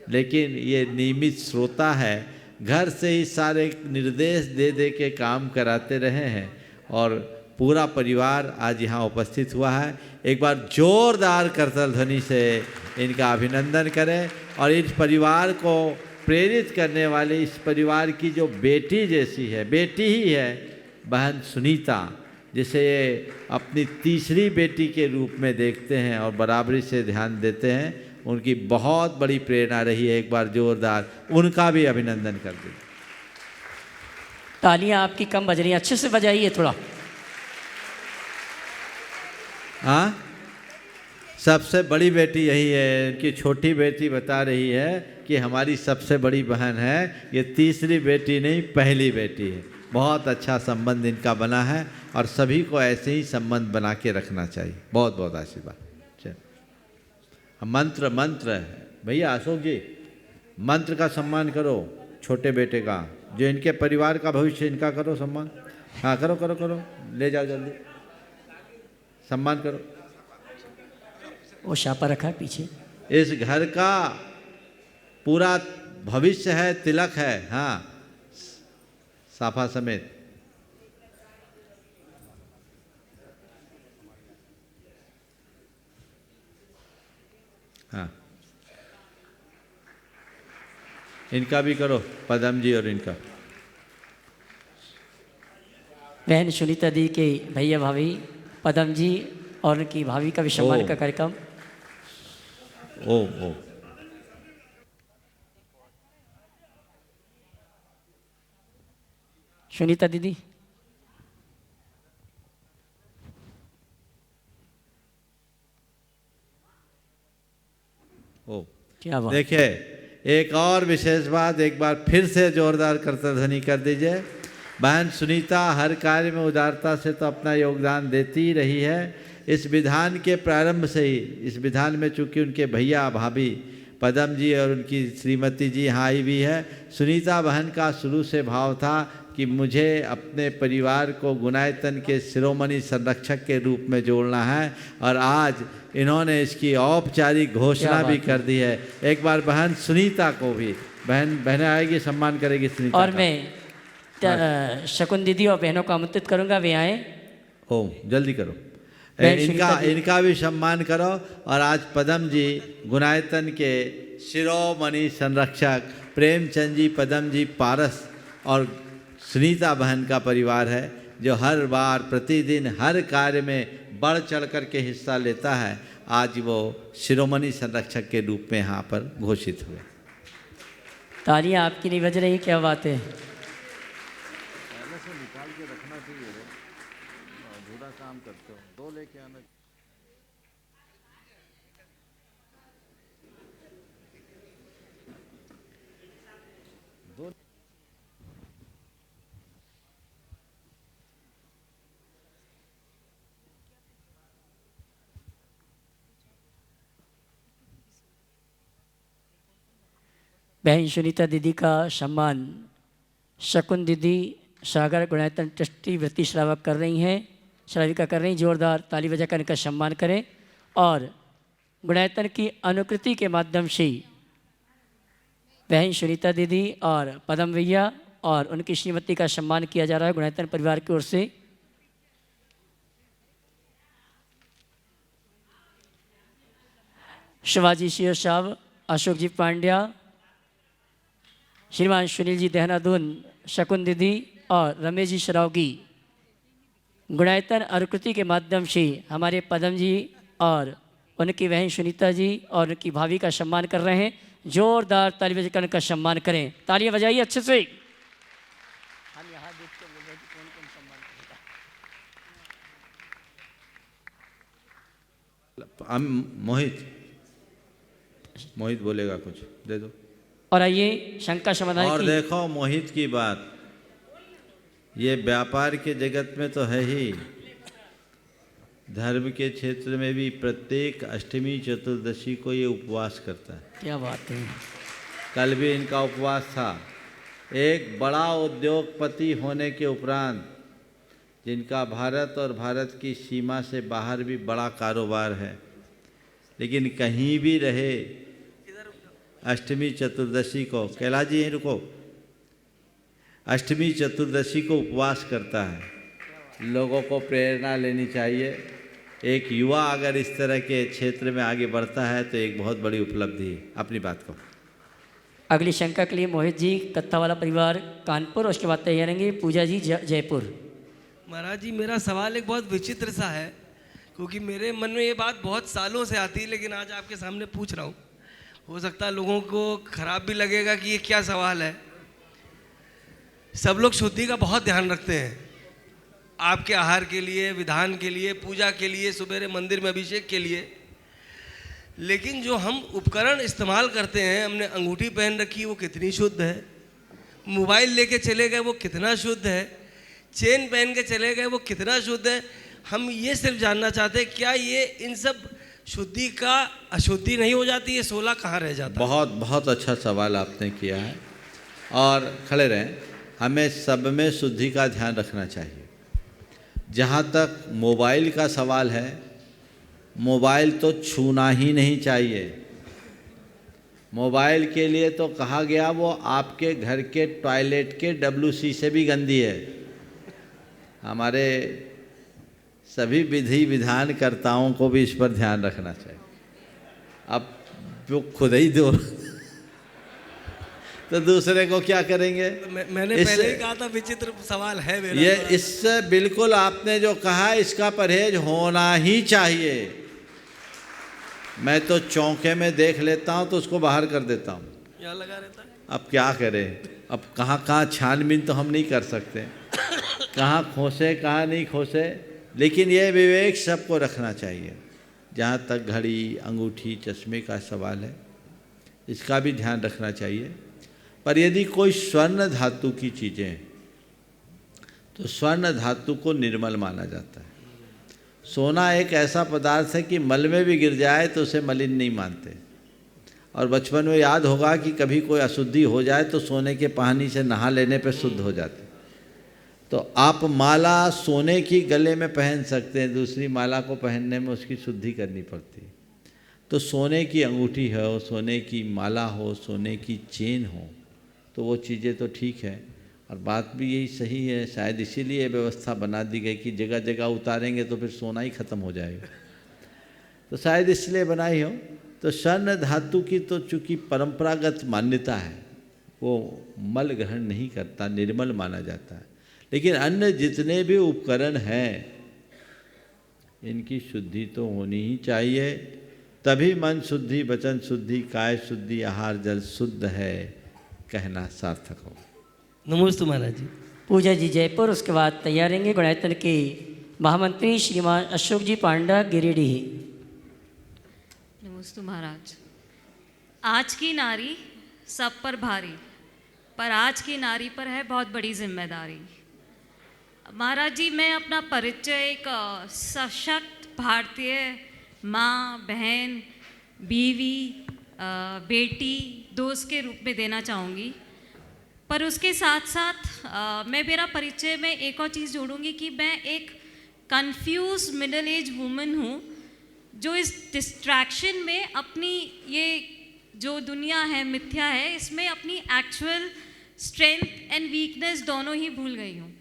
लेकिन ये नियमित श्रोता है, घर से ही सारे निर्देश दे दे के काम कराते रहे हैं और पूरा परिवार आज यहाँ उपस्थित हुआ है। एक बार जोरदार करताल ध्वनि से इनका अभिनंदन करें और इस परिवार को प्रेरित करने वाले इस परिवार की जो बेटी जैसी है, बेटी ही है, बहन सुनीता, जिसे ये अपनी तीसरी बेटी के रूप में देखते हैं और बराबरी से ध्यान देते हैं, उनकी बहुत बड़ी प्रेरणा रही है। एक बार जोरदार उनका भी अभिनंदन कर दीजिए। तालियां आपकी कम बज रही हैं, अच्छे से बजाइए थोड़ा। हाँ, सबसे बड़ी बेटी यही है, उनकी छोटी बेटी बता रही है कि हमारी सबसे बड़ी बहन है, ये तीसरी बेटी नहीं पहली बेटी है। बहुत अच्छा संबंध इनका बना है और सभी को ऐसे ही संबंध बना के रखना चाहिए। बहुत बहुत आशीर्वाद। चल मंत्र है भैया, अशोक जी मंत्र का सम्मान करो, छोटे बेटे का, जो इनके परिवार का भविष्य, इनका करो सम्मान। हाँ करो करो करो, ले जाओ जल्दी, सम्मान करो। वो शापा रखा है पीछे। इस घर का पूरा भविष्य है, तिलक है। हाँ, साफा समेत। हाँ, इनका भी करो, पदम जी और इनका। बहन सुनीता दी के भैया भाभी पदम जी और उनकी भाभी का भी सम्मान का कार्यक्रम। ओ सुनीता दीदी, क्या बात। देखिए एक और विशेष बात, एक बार फिर से जोरदार करताल ध्वनि कर दीजिए। बहन सुनीता हर कार्य में उदारता से तो अपना योगदान देती ही रही है। इस विधान के प्रारंभ से ही, इस विधान में चूंकि उनके भैया भाभी पदम जी और उनकी श्रीमती जी यहाँ आई भी है, सुनीता बहन का शुरू से भाव था कि मुझे अपने परिवार को गुणायतन के शिरोमणि संरक्षक के रूप में जोड़ना है और आज इन्होंने इसकी औपचारिक घोषणा भी कर दी है। एक बार बहन सुनीता को भी, बहनें आएगी, सम्मान करेगी सुनीता और मैं शकुन दीदी और बहनों को आमंत्रित करूंगा, वे आए। ओ जल्दी करो, इनका भी सम्मान करो। और आज पदम जी गुणायतन के शिरोमणि संरक्षक प्रेमचंद जी, पदम जी पारस और सुनीता बहन का परिवार है, जो हर बार प्रतिदिन हर कार्य में बढ़ चढ़ कर के हिस्सा लेता है। आज वो शिरोमणि संरक्षक के रूप में यहाँ पर घोषित हुए। तालियां आपकी नहीं बज रही, क्या बात है। पहले से निकाल के रखना चाहिए, अधूरा काम करते हो, दो लेके आना। बहन सुनीता दीदी का सम्मान शकुन दीदी सागर गुणायतन ट्रस्टी वृत्ति श्रावक कर रही हैं, श्राविका कर रही हैं। जोरदार ताली बजाकर इनका सम्मान करें और गुणायतन की अनुकृति के माध्यम से बहन सुनीता दीदी और पदम भैया और उनकी श्रीमती का सम्मान किया जा रहा है गुणायतन परिवार की ओर से। शिवाजी सिंह साहब, अशोक जी पांड्या, श्रीमान सुनील जी देहरादून, शकुन दीदी और रमेश जी शरावगी गुणायतन अनुकृति के माध्यम से हमारे पदम जी और उनकी बहन सुनीता जी और उनकी भाभी का सम्मान कर रहे हैं। जोरदार ताली बजाकर उनका सम्मान करें, तालियां बजाइए अच्छे से। मोहित बोलेगा कुछ, दे दो। और आइए शंका समाधान और की। देखो मोहित की बात, ये व्यापार के जगत में तो है ही, धर्म के क्षेत्र में भी प्रत्येक अष्टमी चतुर्दशी को ये उपवास करता है। क्या बात है। कल भी इनका उपवास था। एक बड़ा उद्योगपति होने के उपरांत, जिनका भारत और भारत की सीमा से बाहर भी बड़ा कारोबार है, लेकिन कहीं भी रहे अष्टमी चतुर्दशी को, कैलाश जी यहीं रुको, अष्टमी चतुर्दशी को उपवास करता है। लोगों को प्रेरणा लेनी चाहिए। एक युवा अगर इस तरह के क्षेत्र में आगे बढ़ता है तो एक बहुत बड़ी उपलब्धि है। अपनी बात को अगली शंका के लिए मोहित जी कत्था वाला परिवार कानपुर, उसके बाद तैयार रहेंगे पूजा जी जयपुर। महाराज जी, मेरा सवाल एक बहुत विचित्र सा है, क्योंकि मेरे मन में ये बात बहुत सालों से आती है, लेकिन आज आपके सामने पूछ रहा हूँ। हो सकता है लोगों को खराब भी लगेगा कि ये क्या सवाल है। सब लोग शुद्धि का बहुत ध्यान रखते हैं, आपके आहार के लिए, विधान के लिए, पूजा के लिए, सुबेरे मंदिर में अभिषेक के लिए, लेकिन जो हम उपकरण इस्तेमाल करते हैं, हमने अंगूठी पहन रखी वो कितनी शुद्ध है, मोबाइल लेके चले गए वो कितना शुद्ध है, चेन पहन के चले गए वो कितना शुद्ध है। हम ये सिर्फ जानना चाहते हैं, क्या ये इन सब शुद्धि का अशुद्धि नहीं हो जाती है? 16 कहाँ रह जाता है? बहुत बहुत अच्छा सवाल आपने किया है, और खड़े रहें। हमें सब में शुद्धि का ध्यान रखना चाहिए। जहाँ तक मोबाइल का सवाल है, मोबाइल तो छूना ही नहीं चाहिए। मोबाइल के लिए तो कहा गया वो आपके घर के टॉयलेट के WC से भी गंदी है। हमारे सभी विधि विधानकर्ताओं को भी इस पर ध्यान रखना चाहिए। अब वो खुद ही दो तो दूसरे को क्या करेंगे? मैंने पहले ही कहा था विचित्र सवाल है मेरा। ये इससे बिल्कुल आपने जो कहा इसका परहेज होना ही चाहिए। मैं तो चौके में देख लेता हूँ तो उसको बाहर कर देता हूँ। यहाँ लगा रहता है। अब क्या करें? अब कहाँ छानबीन तो हम नहीं कर सकते, कहाँ खोसे कहाँ नहीं खोसे, लेकिन ये विवेक सबको रखना चाहिए। जहाँ तक घड़ी, अंगूठी, चश्मे का सवाल है, इसका भी ध्यान रखना चाहिए। पर यदि कोई स्वर्ण धातु की चीज़ें हैं तो स्वर्ण धातु को निर्मल माना जाता है। सोना एक ऐसा पदार्थ है कि मल में भी गिर जाए तो उसे मलिन नहीं मानते। और बचपन में याद होगा कि कभी कोई अशुद्धि हो जाए तो सोने के पानी से नहा लेने पर शुद्ध हो जाते। तो आप माला सोने की गले में पहन सकते हैं, दूसरी माला को पहनने में उसकी शुद्धि करनी पड़ती है। तो सोने की अंगूठी हो, सोने की माला हो, सोने की चेन हो, तो वो चीज़ें तो ठीक है। और बात भी यही सही है, शायद इसीलिए व्यवस्था बना दी गई कि जगह जगह उतारेंगे तो फिर सोना ही ख़त्म हो जाएगा, तो शायद इसलिए बनाई हो। तो स्वर्ण धातु की तो चूँकि परंपरागत मान्यता है, वो मल ग्रहण नहीं करता, निर्मल माना जाता है। लेकिन अन्य जितने भी उपकरण हैं इनकी शुद्धि तो होनी ही चाहिए, तभी मन शुद्धि, वचन शुद्धि, काय शुद्धि, आहार जल शुद्ध है कहना सार्थक हो। नमस्ते महाराज जी। पूजा जी जयपुर, उसके बाद तैयार रहेंगे गुणायतन के महामंत्री श्रीमान अशोक जी पांडा गिरिडीह। नमस्ते महाराज। आज की नारी सब पर भारी, पर आज की नारी पर है बहुत बड़ी जिम्मेदारी। महाराज जी, मैं अपना परिचय एक सशक्त भारतीय माँ, बहन, बीवी, बेटी, दोस्त के रूप में देना चाहूँगी। पर उसके साथ साथ मैं मेरा परिचय में एक और चीज़ जोड़ूंगी कि मैं एक कंफ्यूज मिडिल एज वुमन हूँ, जो इस डिस्ट्रैक्शन में अपनी ये जो दुनिया है, मिथ्या है, इसमें अपनी एक्चुअल स्ट्रेंथ एंड वीकनेस दोनों ही भूल गई हूँ।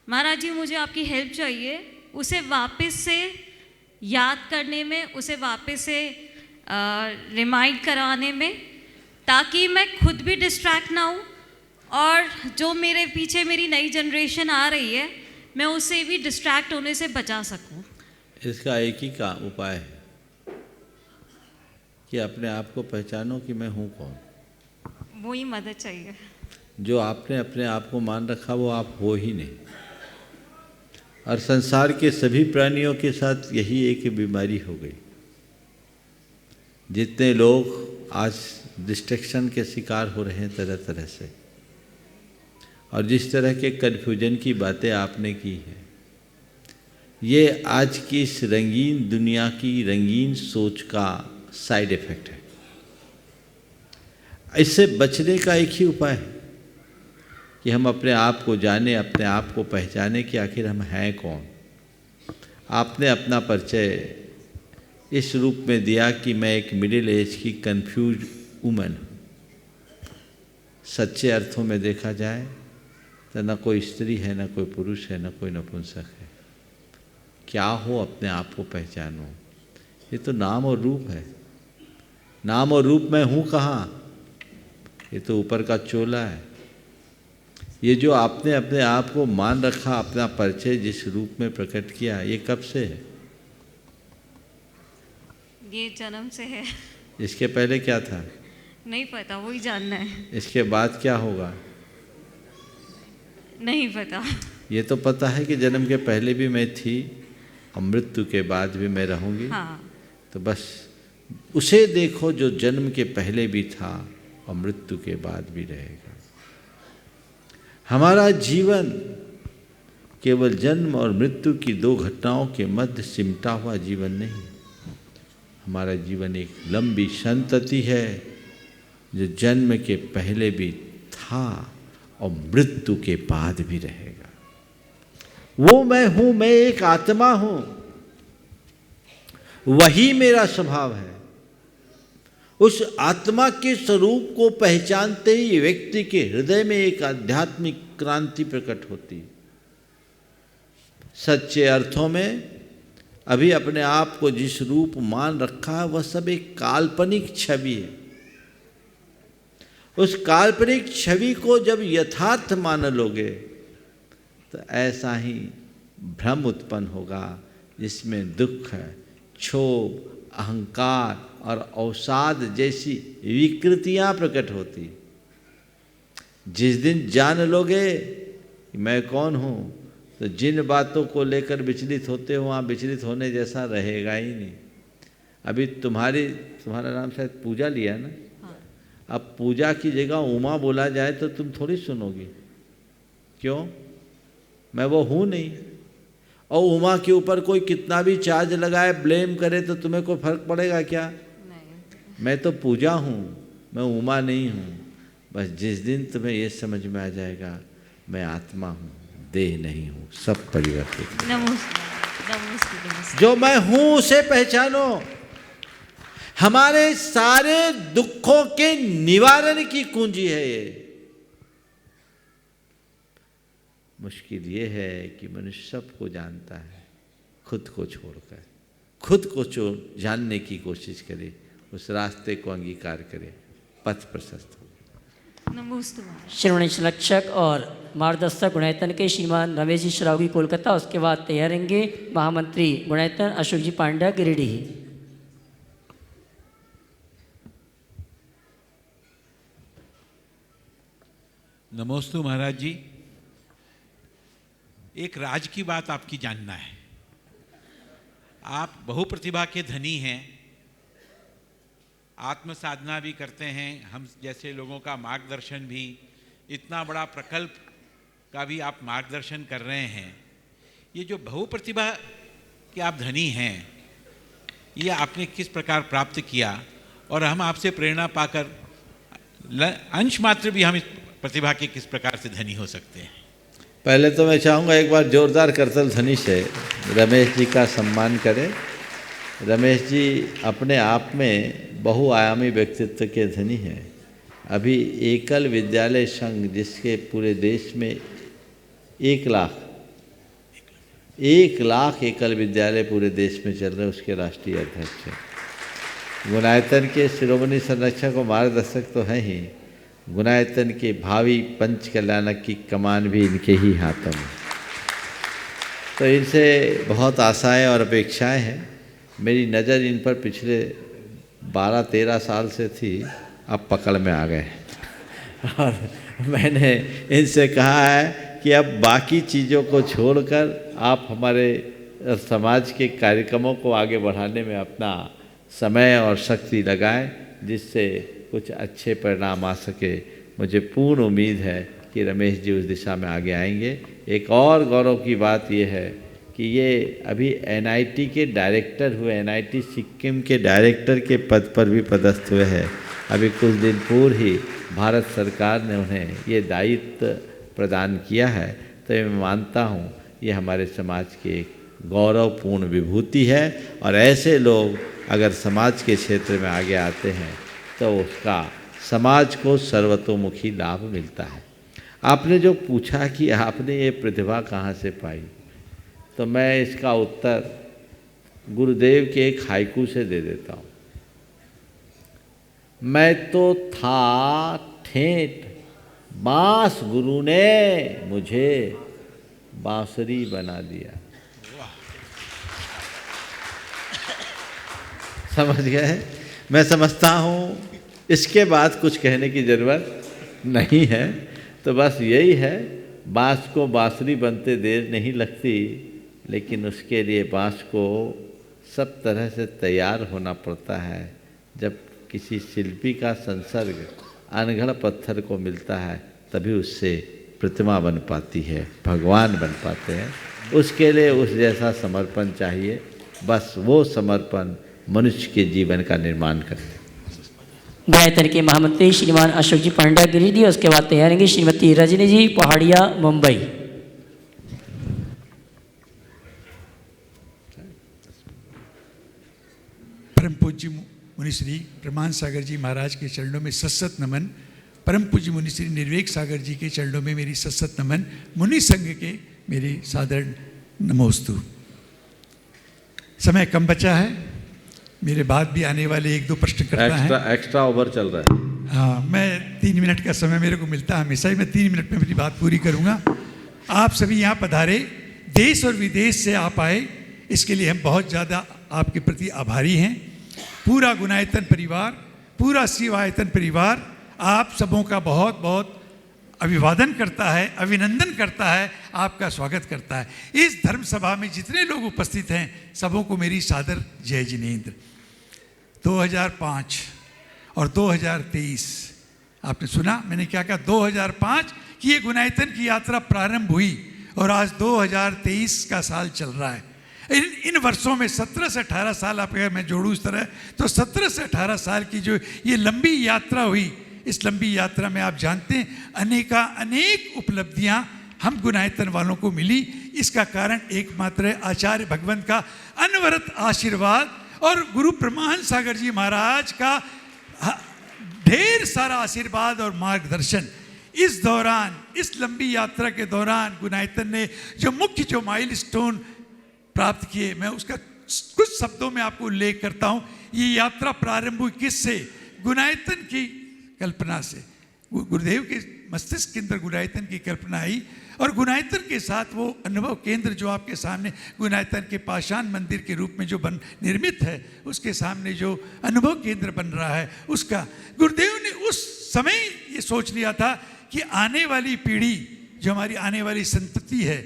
महाराज जी, मुझे आपकी हेल्प चाहिए उसे वापस से याद करने में, उसे वापस से रिमाइंड कराने में, ताकि मैं खुद भी डिस्ट्रैक्ट ना हूँ और जो मेरे पीछे मेरी नई जनरेशन आ रही है, मैं उससे भी डिस्ट्रैक्ट होने से बचा सकूँ। इसका एक ही का उपाय है कि अपने आप को पहचानो कि मैं हूँ कौन। वो ही मदद चाहिए। जो आपने अपने आप को मान रखा वो आप हो ही नहीं। और संसार के सभी प्राणियों के साथ यही एक बीमारी हो गई। जितने लोग आज डिस्ट्रैक्शन के शिकार हो रहे हैं तरह तरह से, और जिस तरह के कन्फ्यूजन की बातें आपने की हैं, ये आज की इस रंगीन दुनिया की रंगीन सोच का साइड इफ़ेक्ट है। इससे बचने का एक ही उपाय है कि हम अपने आप को जाने, अपने आप को पहचाने कि आखिर हम हैं कौन। आपने अपना परिचय इस रूप में दिया कि मैं एक मिडिल एज की कंफ्यूज वुमन हूँ। सच्चे अर्थों में देखा जाए तो न कोई स्त्री है, न कोई पुरुष है, न कोई नपुंसक है। क्या हो, अपने आप को पहचानो। ये तो नाम और रूप है। नाम और रूप में हूँ कहाँ? ये तो ऊपर का चोला है। ये जो आपने अपने आप को मान रखा, अपना परिचय जिस रूप में प्रकट किया, ये कब से है? ये जन्म से है। इसके पहले क्या था? नहीं पता, वही जानना है। इसके बाद क्या होगा? नहीं पता। ये तो पता है कि जन्म के पहले भी मैं थी और मृत्यु के बाद भी मैं रहूँगी। हाँ। तो बस उसे देखो जो जन्म के पहले भी था और मृत्यु के बाद भी रहेगा। हमारा जीवन केवल जन्म और मृत्यु की दो घटनाओं के मध्य सिमटा हुआ जीवन नहीं। हमारा जीवन एक लंबी संतति है जो जन्म के पहले भी था और मृत्यु के बाद भी रहेगा। वो मैं हूँ, मैं एक आत्मा हूँ, वही मेरा स्वभाव है। उस आत्मा के स्वरूप को पहचानते ही व्यक्ति के हृदय में एक आध्यात्मिक क्रांति प्रकट होती। सच्चे अर्थों में अभी अपने आप को जिस रूप मान रखा है वह सब एक काल्पनिक छवि है। उस काल्पनिक छवि को जब यथार्थ मान लोगे तो ऐसा ही भ्रम उत्पन्न होगा जिसमें दुख, क्षोभ, अहंकार और अवसाद जैसी विकृतियां प्रकट होती। जिस दिन जान लोगे कि मैं कौन हूँ, तो जिन बातों को लेकर विचलित होते हो वहाँ विचलित होने जैसा रहेगा ही नहीं। अभी तुम्हारा नाम शायद पूजा लिया ना। हाँ। अब पूजा की जगह उमा बोला जाए तो तुम थोड़ी सुनोगी। क्यों? मैं वो हूँ नहीं। और उमा के ऊपर कोई कितना भी चार्ज लगाए, ब्लेम करे, तो तुम्हें कोई फर्क पड़ेगा क्या? नहीं। मैं तो पूजा हूँ, मैं उमा नहीं हूँ। बस जिस दिन तुम्हें ये समझ में आ जाएगा मैं आत्मा हूँ, देह नहीं हूँ, सब परिवर्तित। नमस्ते। जो मैं हूँ उसे पहचानो। हमारे सारे दुखों के निवारण की कुंजी है ये। मुश्किल ये है कि मनुष्य सबको जानता है, खुद को छोड़कर खुद को जानने की कोशिश करे, उस रास्ते को अंगीकार करे, पथ प्रशस्त हो। नमस्ते। श्रवण संरक्षक और मार्गदर्शक गुणायतन के श्रीमान रमेश जी श्रावगी कोलकाता, उसके बाद तैयार रहेंगे महामंत्री गुणायतन अशोक जी पांड्या गिरिडीह। नमोस्तु महाराज जी। एक राज की बात आपकी जानना है। आप बहुप्रतिभा के धनी हैं, आत्म साधना भी करते हैं, हम जैसे लोगों का मार्गदर्शन भी, इतना बड़ा प्रकल्प का भी आप मार्गदर्शन कर रहे हैं। ये जो बहुप्रतिभा के आप धनी हैं, ये आपने किस प्रकार प्राप्त किया और हम आपसे प्रेरणा पाकर अंश मात्र भी हम इस प्रतिभा के किस प्रकार से धनी हो सकते हैं? पहले तो मैं चाहूँगा एक बार जोरदार करतल ध्वनि से रमेश जी का सम्मान करें। रमेश जी अपने आप में बहुआयामी व्यक्तित्व के धनी हैं। अभी एकल विद्यालय संघ, जिसके पूरे देश में 1 लाख एकल विद्यालय पूरे देश में चल रहे, उसके राष्ट्रीय अध्यक्ष हैं। गुणायतन के शिरोमणि संरक्षक और मार्गदर्शक तो हैं ही, गुणायतन के भावी पंच कल्याणक की कमान भी इनके ही हाथों में। तो इनसे बहुत आशाएं और अपेक्षाएं हैं। मेरी नज़र इन पर पिछले 12-13 साल से थी, अब पकड़ में आ गए। और मैंने इनसे कहा है कि अब बाकी चीज़ों को छोड़कर आप हमारे समाज के कार्यक्रमों को आगे बढ़ाने में अपना समय और शक्ति लगाएं, जिससे कुछ अच्छे परिणाम आ सके। मुझे पूर्ण उम्मीद है कि रमेश जी उस दिशा में आगे आएंगे। एक और गौरव की बात ये है कि ये अभी एनआईटी के डायरेक्टर हुए, एनआईटी सिक्किम के डायरेक्टर के पद पर भी पदस्थ हुए हैं। अभी कुछ दिन पूर्व ही भारत सरकार ने उन्हें ये दायित्व प्रदान किया है। तो मैं मानता हूँ ये हमारे समाज की एक गौरवपूर्ण विभूति है, और ऐसे लोग अगर समाज के क्षेत्र में आगे आते हैं तो उसका समाज को सर्वतोमुखी लाभ मिलता है। आपने जो पूछा कि आपने ये प्रतिभा कहाँ से पाई, तो मैं इसका उत्तर गुरुदेव के एक हाइकू से दे देता हूँ। मैं तो था ठेठ, बांस गुरु ने मुझे बांसुरी बना दिया। समझ गए? मैं समझता हूँ इसके बाद कुछ कहने की ज़रूरत नहीं है। तो बस यही है, बांस को बांसुरी बनते देर नहीं लगती, लेकिन उसके लिए बांस को सब तरह से तैयार होना पड़ता है। जब किसी शिल्पी का संसर्ग अनगढ़ पत्थर को मिलता है तभी उससे प्रतिमा बन पाती है, भगवान बन पाते हैं। उसके लिए उस जैसा समर्पण चाहिए। बस वो समर्पण मनुष्य के जीवन का निर्माण करते हैं। गायत्री के महामंत्री श्रीमान अशोक जी पांड्या गिरिडीह, उसके बाद तैयार होंगे श्रीमती रजनी जी पहाड़िया मुंबई। परम पूज्य मुनिश्री प्रमाण सागर जी महाराज के चरणों में सत्सत नमन। परम पूज्य मुनिश्री निर्वेक सागर जी के चरणों में मेरी सत्सत नमन। मुनि संघ के मेरी सादर नमोस्तु। समय कम बचा है, मेरे बाद भी आने वाले एक दो प्रश्न करना है। एक्स्ट्रा ओवर चल रहा है। हाँ, मैं 3 मिनट का समय मेरे को मिलता है हमेशा ही। मैं 3 मिनट में अपनी बात पूरी करूँगा। आप सभी यहाँ पधारे, देश और विदेश से आप आए, इसके लिए हम बहुत ज़्यादा आपके प्रति आभारी हैं। पूरा गुणायतन परिवार, पूरा सेवायतन परिवार आप सबों का बहुत बहुत अभिवादन करता है, अभिनंदन करता है, आपका स्वागत करता है। इस धर्म सभा में जितने लोग उपस्थित हैं सबों को मेरी सादर जय जिनेंद्र। 2005 और 2023 आपने सुना मैंने क्या कहा? 2005 की ये गुणायतन की यात्रा प्रारंभ हुई और आज 2023 का साल चल रहा है। इन वर्षों में 17 से 18 साल आप अगर मैं जोड़ूँ इस तरह, तो 17 से 18 साल की जो ये लंबी यात्रा हुई, इस लंबी यात्रा में आप जानते हैं अनेक उपलब्धियां हम गुणायतन वालों को मिली। इसका कारण एकमात्र है आचार्य भगवंत का अनवरत आशीर्वाद और गुरु प्रमाण सागर जी महाराज का ढेर सारा आशीर्वाद और मार्गदर्शन। इस दौरान, इस लंबी यात्रा के दौरान गुणायतन ने जो मुख्य जो माइलस्टोन प्राप्त किए, मैं उसका कुछ शब्दों में आपको उल्लेख करता हूँ। ये यात्रा प्रारंभ हुई किससे? गुणायतन की कल्पना से। गुरुदेव के मस्तिष्क के अंदर गुणायतन की कल्पना आई और गुणायतन के साथ वो अनुभव केंद्र जो आपके सामने गुणायतन के पाषाण मंदिर के रूप में जो निर्मित है, उसके सामने जो अनुभव केंद्र बन रहा है, उसका गुरुदेव ने उस समय ये सोच लिया था कि आने वाली पीढ़ी, जो हमारी आने वाली संतति है,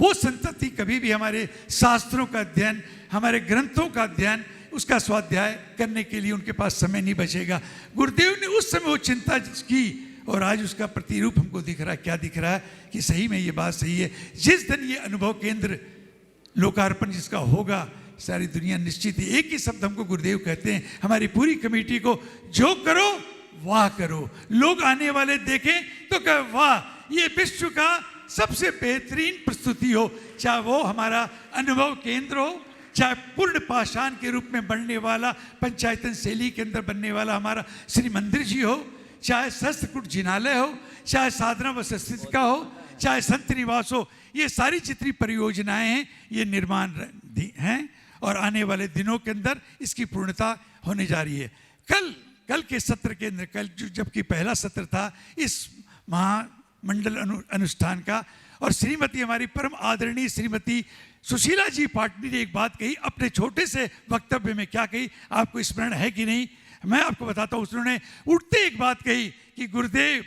वो संतति कभी भी हमारे शास्त्रों का अध्ययन, हमारे ग्रंथों का अध्ययन, उसका स्वाध्याय करने के लिए उनके पास समय नहीं बचेगा। गुरुदेव ने उस समय वो चिंता की और आज उसका प्रतिरूप हमको दिख रहा है। क्या दिख रहा है कि सही में ये बात सही है। जिस दिन ये अनुभव केंद्र लोकार्पण जिसका होगा, सारी दुनिया निश्चित ही एक ही शब्द हमको गुरुदेव कहते हैं, हमारी पूरी कमेटी को, जो करो वाह करो। लोग आने वाले देखें तो कहे वाह, ये विश्व का सबसे बेहतरीन प्रस्तुति हो। चाहे वो हमारा अनुभव केंद्र हो, चाहे पूर्ण पाषाण के रूप में बनने वाला पंचायतन शैली के अंदर बनने वाला हमारा श्री मंदिर जी हो, चाहे सहस्त्रकूट जिनालय हो, चाहे साधना व संस्कृतिका हो, चाहे संत निवास हो, ये सारी जितनी परियोजनाएं हैं ये निर्माण हैं और आने वाले दिनों के अंदर इसकी पूर्णता होने जा रही है। कल के सत्र के अंदर, कल जबकि पहला सत्र था इस महामंडल अनुष्ठान का, और श्रीमती हमारी परम आदरणीय श्रीमती सुशीला जी पाटनी ने एक बात कही अपने छोटे से वक्तव्य में। क्या कही आपको स्मरण है कि नहीं? मैं आपको बताता हूँ। उन्होंने उठते एक बात कही कि गुरुदेव,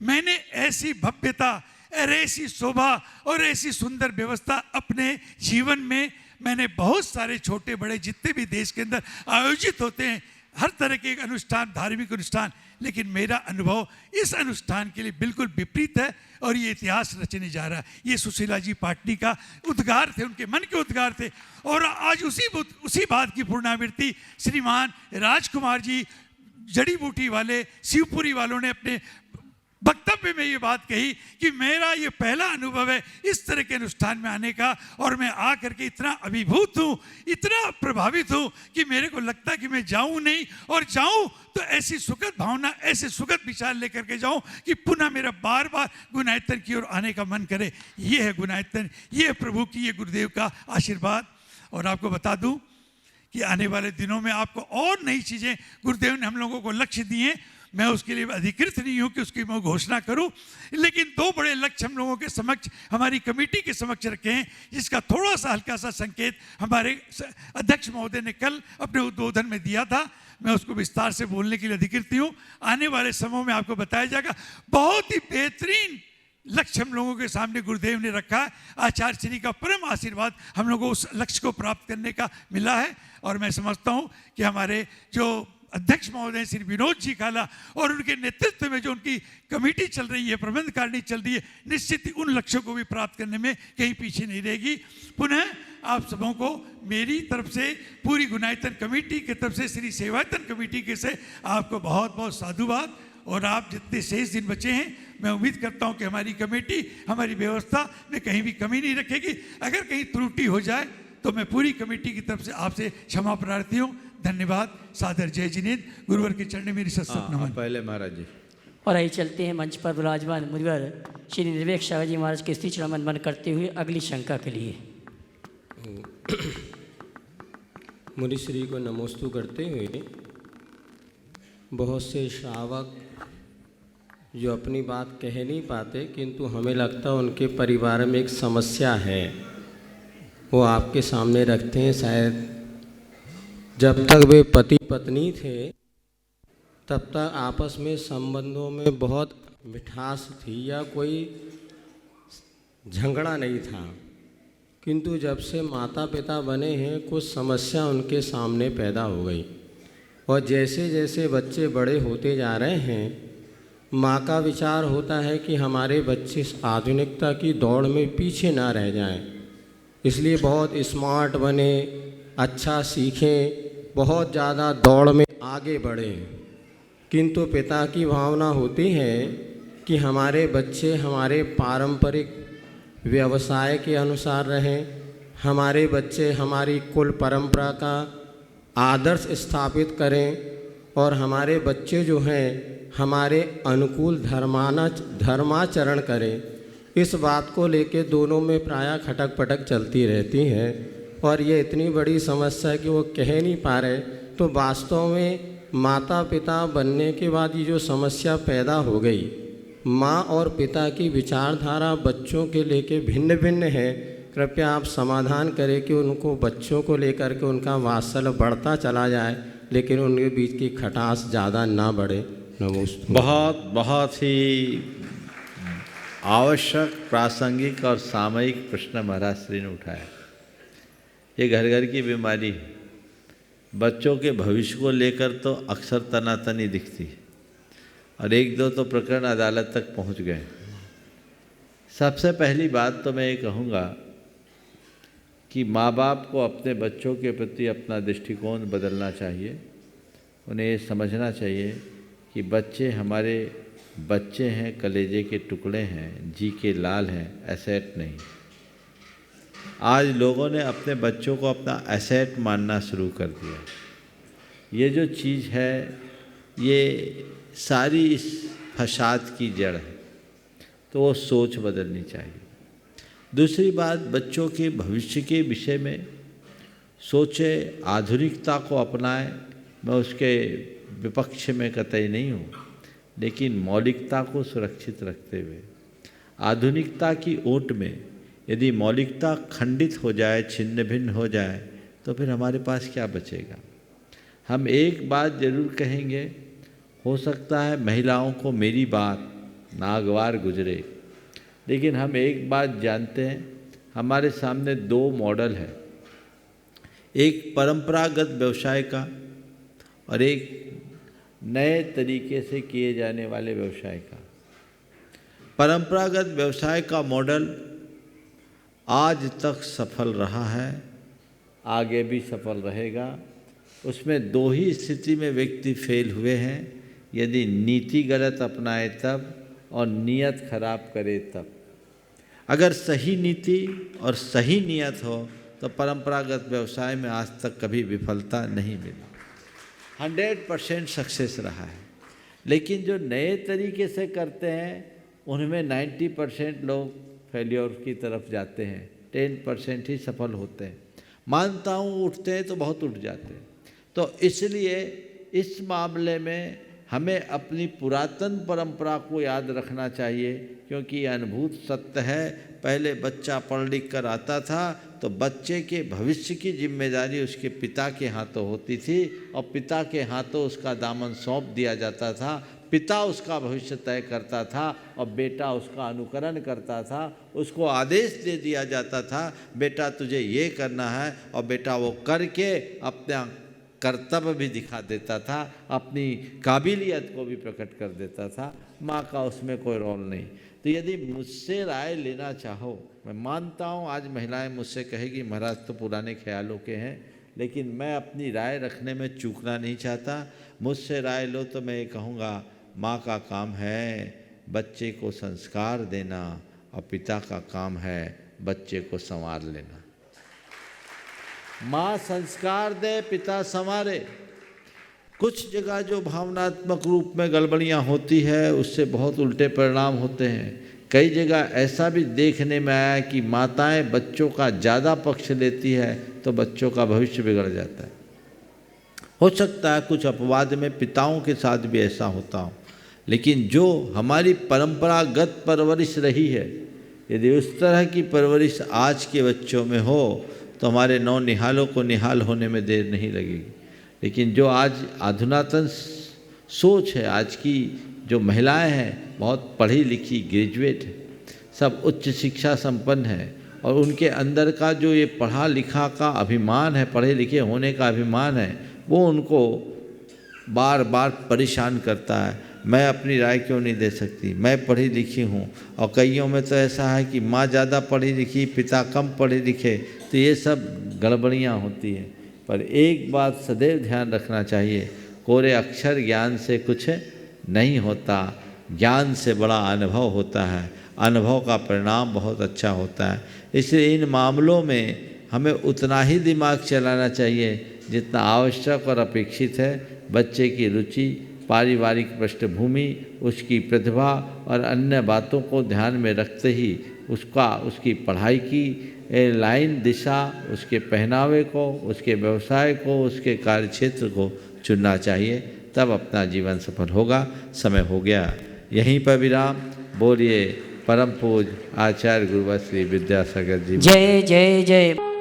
मैंने ऐसी भव्यता और ऐसी शोभा और ऐसी सुंदर व्यवस्था अपने जीवन में मैंने बहुत सारे छोटे बड़े जितने भी देश के अंदर आयोजित होते हैं, हर तरह के अनुष्ठान, धार्मिक अनुष्ठान, लेकिन मेरा अनुभव इस अनुष्ठान के लिए बिल्कुल विपरीत है और ये इतिहास रचने जा रहा है। ये सुशीला जी पाटनी का उद्गार थे, उनके मन के उद्गार थे। और आज उसी बात की पुनरावृत्ति श्रीमान राजकुमार जी जड़ी बूटी वाले शिवपुरी वालों ने अपने वक्तव्य में ये बात कही कि मेरा ये पहला अनुभव है इस तरह के अनुष्ठान में आने का, और मैं आकर के इतना अभिभूत हूँ, इतना प्रभावित हूँ कि मेरे को लगता है कि मैं जाऊँ नहीं, और जाऊँ तो ऐसी सुखद भावना, ऐसे सुखद विचार लेकर के जाऊँ कि पुनः मेरा बार बार गुणायतन की ओर आने का मन करे। ये है गुणायतन, ये है प्रभु की, ये गुरुदेव का आशीर्वाद। और आपको बता दूं कि आने वाले दिनों में आपको और नई चीज़ें गुरुदेव ने हम लोगों को लक्ष्य दिए। मैं उसके लिए अधिकृत नहीं हूँ कि उसकी मैं घोषणा करूँ, लेकिन 2 बड़े लक्ष्य हम लोगों के समक्ष, हमारी कमेटी के समक्ष रखे हैं, जिसका थोड़ा सा हल्का सा संकेत हमारे अध्यक्ष महोदय ने कल अपने उद्बोधन में दिया था। मैं उसको विस्तार से बोलने के लिए अधिकृत हूँ। आने वाले समय में आपको बताया जाएगा। बहुत ही बेहतरीन लक्ष्य हम लोगों के सामने गुरुदेव ने रखा है। आचार्य श्री का परम आशीर्वाद हम लोगों को उस लक्ष्य को प्राप्त करने का मिला है। और मैं समझता हूँ कि हमारे जो अध्यक्ष महोदय श्री विनोद जी काला और उनके नेतृत्व में जो उनकी कमेटी चल रही है, प्रबंध कारिणी चल रही है, निश्चित ही उन लक्ष्यों को भी प्राप्त करने में कहीं पीछे नहीं रहेगी। पुनः आप सबों को मेरी तरफ से, पूरी गुणायतन कमेटी की तरफ से, श्री सेवायतन कमेटी के से आपको बहुत बहुत साधुवाद। और आप जितने शेष दिन बचे हैं, मैं उम्मीद करता हूं कि हमारी कमेटी, हमारी व्यवस्था में कहीं भी कमी नहीं रखेगी। अगर कहीं त्रुटि हो जाए तो मैं पूरी कमेटी की तरफ से आपसे क्षमा प्रार्थी हूँ। धन्यवाद। सादर जय जिनेन्द्र। गुरुवर के चरण में मेरी सत्संग नमन। पहले महाराज जी। और आइए चलते हैं मंच पर विराजमान मुनिवर श्री निर्वेक सागर जी महाराज के स्त्री चरण वंदन करते हुए अगली शंका के लिए। मुनिश्री को नमोस्तु करते हुए, बहुत से श्रावक जो अपनी बात कह नहीं पाते, किंतु हमें लगता है उनके परिवार में एक समस्या है, वो आपके सामने रखते हैं। शायद जब तक वे पति पत्नी थे तब तक आपस में संबंधों में बहुत मिठास थी या कोई झगड़ा नहीं था, किंतु जब से माता पिता बने हैं कुछ समस्या उनके सामने पैदा हो गई। और जैसे जैसे बच्चे बड़े होते जा रहे हैं, माँ का विचार होता है कि हमारे बच्चे आधुनिकता की दौड़ में पीछे ना रह जाएं, इसलिए बहुत स्मार्ट बने, अच्छा सीखें, बहुत ज़्यादा दौड़ में आगे बढ़ें। किंतु पिता की भावना होती है कि हमारे बच्चे हमारे पारंपरिक व्यवसाय के अनुसार रहें, हमारे बच्चे हमारी कुल परंपरा का आदर्श स्थापित करें, और हमारे बच्चे जो हैं हमारे अनुकूल धर्माचरण करें। इस बात को लेके दोनों में प्रायः खटक पटक चलती रहती है, और ये इतनी बड़ी समस्या है कि वो कह नहीं पा रहे। तो वास्तव में माता पिता बनने के बाद ये जो समस्या पैदा हो गई, माँ और पिता की विचारधारा बच्चों के लेके भिन्न भिन्न है। कृपया आप समाधान करें कि उनको बच्चों को लेकर के उनका वात्सल्य बढ़ता चला जाए, लेकिन उनके बीच की खटास ज़्यादा ना बढ़े। नमस्ते। बहुत ही आवश्यक, प्रासंगिक और सामयिक प्रश्न महाराज श्री ने उठाया। ये घर घर की बीमारी है। बच्चों के भविष्य को लेकर तो अक्सर तनातनी दिखती है, और 1-2 तो प्रकरण अदालत तक पहुंच गए। सबसे पहली बात तो मैं ये कहूँगा कि माँ बाप को अपने बच्चों के प्रति अपना दृष्टिकोण बदलना चाहिए। उन्हें ये समझना चाहिए कि बच्चे हमारे बच्चे हैं, कलेजे के टुकड़े हैं, जी के लाल हैं, एसेट नहीं। आज लोगों ने अपने बच्चों को अपना एसेट मानना शुरू कर दिया। ये जो चीज़ है, ये सारी इस फसाद की जड़ है, तो वो सोच बदलनी चाहिए। दूसरी बात, बच्चों के भविष्य के विषय में सोचे, आधुनिकता को अपनाएं। मैं उसके विपक्ष में कतई नहीं हूँ, लेकिन मौलिकता को सुरक्षित रखते हुए। आधुनिकता की ओट में यदि मौलिकता खंडित हो जाए, छिन्न भिन्न हो जाए, तो फिर हमारे पास क्या बचेगा। हम एक बात जरूर कहेंगे, हो सकता है महिलाओं को मेरी बात नागवार गुजरे, लेकिन हम एक बात जानते हैं, हमारे सामने 2 मॉडल है, एक परंपरागत व्यवसाय का और एक नए तरीके से किए जाने वाले व्यवसाय का। परंपरागत व्यवसाय का मॉडल आज तक सफल रहा है, आगे भी सफल रहेगा। उसमें दो ही स्थिति में व्यक्ति फेल हुए हैं, यदि नीति गलत अपनाए तब और नियत खराब करे तब। अगर सही नीति और सही नियत हो तो परंपरागत व्यवसाय में आज तक कभी विफलता नहीं मिली, 100% सक्सेस रहा है। लेकिन जो नए तरीके से करते हैं उनमें 90% लोग फेल्योर की तरफ जाते हैं, 10% ही सफल होते हैं। मानता हूँ उठते हैं तो बहुत उठ जाते हैं। तो इसलिए इस मामले में हमें अपनी पुरातन परंपरा को याद रखना चाहिए, क्योंकि ये अनुभूत सत्य है। पहले बच्चा पढ़ लिख कर आता था तो बच्चे के भविष्य की जिम्मेदारी उसके पिता के हाथों होती थी और पिता के हाथों उसका दामन सौंप दिया जाता था। पिता उसका भविष्य तय करता था और बेटा उसका अनुकरण करता था। उसको आदेश दे दिया जाता था, बेटा तुझे ये करना है, और बेटा वो करके अपना कर्तव्य भी दिखा देता था, अपनी काबिलियत को भी प्रकट कर देता था। माँ का उसमें कोई रोल नहीं। तो यदि मुझसे राय लेना चाहो, मैं मानता हूँ आज महिलाएं मुझसे कहेगी महाराज तो पुराने ख्यालों के हैं, लेकिन मैं अपनी राय रखने में चूकना नहीं चाहता। मुझसे राय लो तो मैं ये कहूँगा, माँ का काम है बच्चे को संस्कार देना और पिता का काम है बच्चे को संवार लेना। माँ संस्कार दे, पिता संवारे। कुछ जगह जो भावनात्मक रूप में गड़बड़ियाँ होती है उससे बहुत उल्टे परिणाम होते हैं। कई जगह ऐसा भी देखने में आया कि माताएं बच्चों का ज़्यादा पक्ष लेती है तो बच्चों का भविष्य बिगड़ जाता है। हो सकता है कुछ अपवाद में पिताओं के साथ भी ऐसा होता हो, लेकिन जो हमारी परंपरागत परवरिश रही है, यदि उस तरह की परवरिश आज के बच्चों में हो तो हमारे नौनिहालों को निहाल होने में देर नहीं लगेगी। लेकिन जो आज आधुनातन सोच है, आज की जो महिलाएं हैं बहुत पढ़ी लिखी ग्रेजुएट है, सब उच्च शिक्षा संपन्न है, और उनके अंदर का जो ये पढ़ा लिखा का अभिमान है, पढ़े लिखे होने का अभिमान है, वो उनको बार बार परेशान करता है। मैं अपनी राय क्यों नहीं दे सकती, मैं पढ़ी लिखी हूँ। और कईयों में तो ऐसा है कि माँ ज़्यादा पढ़ी लिखी, पिता कम पढ़े लिखे, तो ये सब गड़बड़ियाँ होती हैं। पर एक बात सदैव ध्यान रखना चाहिए, कोरे अक्षर ज्ञान से कुछ नहीं होता, ज्ञान से बड़ा अनुभव होता है, अनुभव का परिणाम बहुत अच्छा होता है। इसलिए इन मामलों में हमें उतना ही दिमाग चलाना चाहिए जितना आवश्यक और अपेक्षित है। बच्चे की रुचि, पारिवारिक पृष्ठभूमि, उसकी प्रतिभा और अन्य बातों को ध्यान में रखते ही उसकी पढ़ाई की लाइन, दिशा, उसके पहनावे को, उसके व्यवसाय को, उसके कार्यक्षेत्र को चुनना चाहिए, तब अपना जीवन सफल होगा। समय हो गया, यहीं पर विराम। बोलिए परम पूज्य आचार्य गुरुवर श्री विद्यासागर जी। जय जय जय।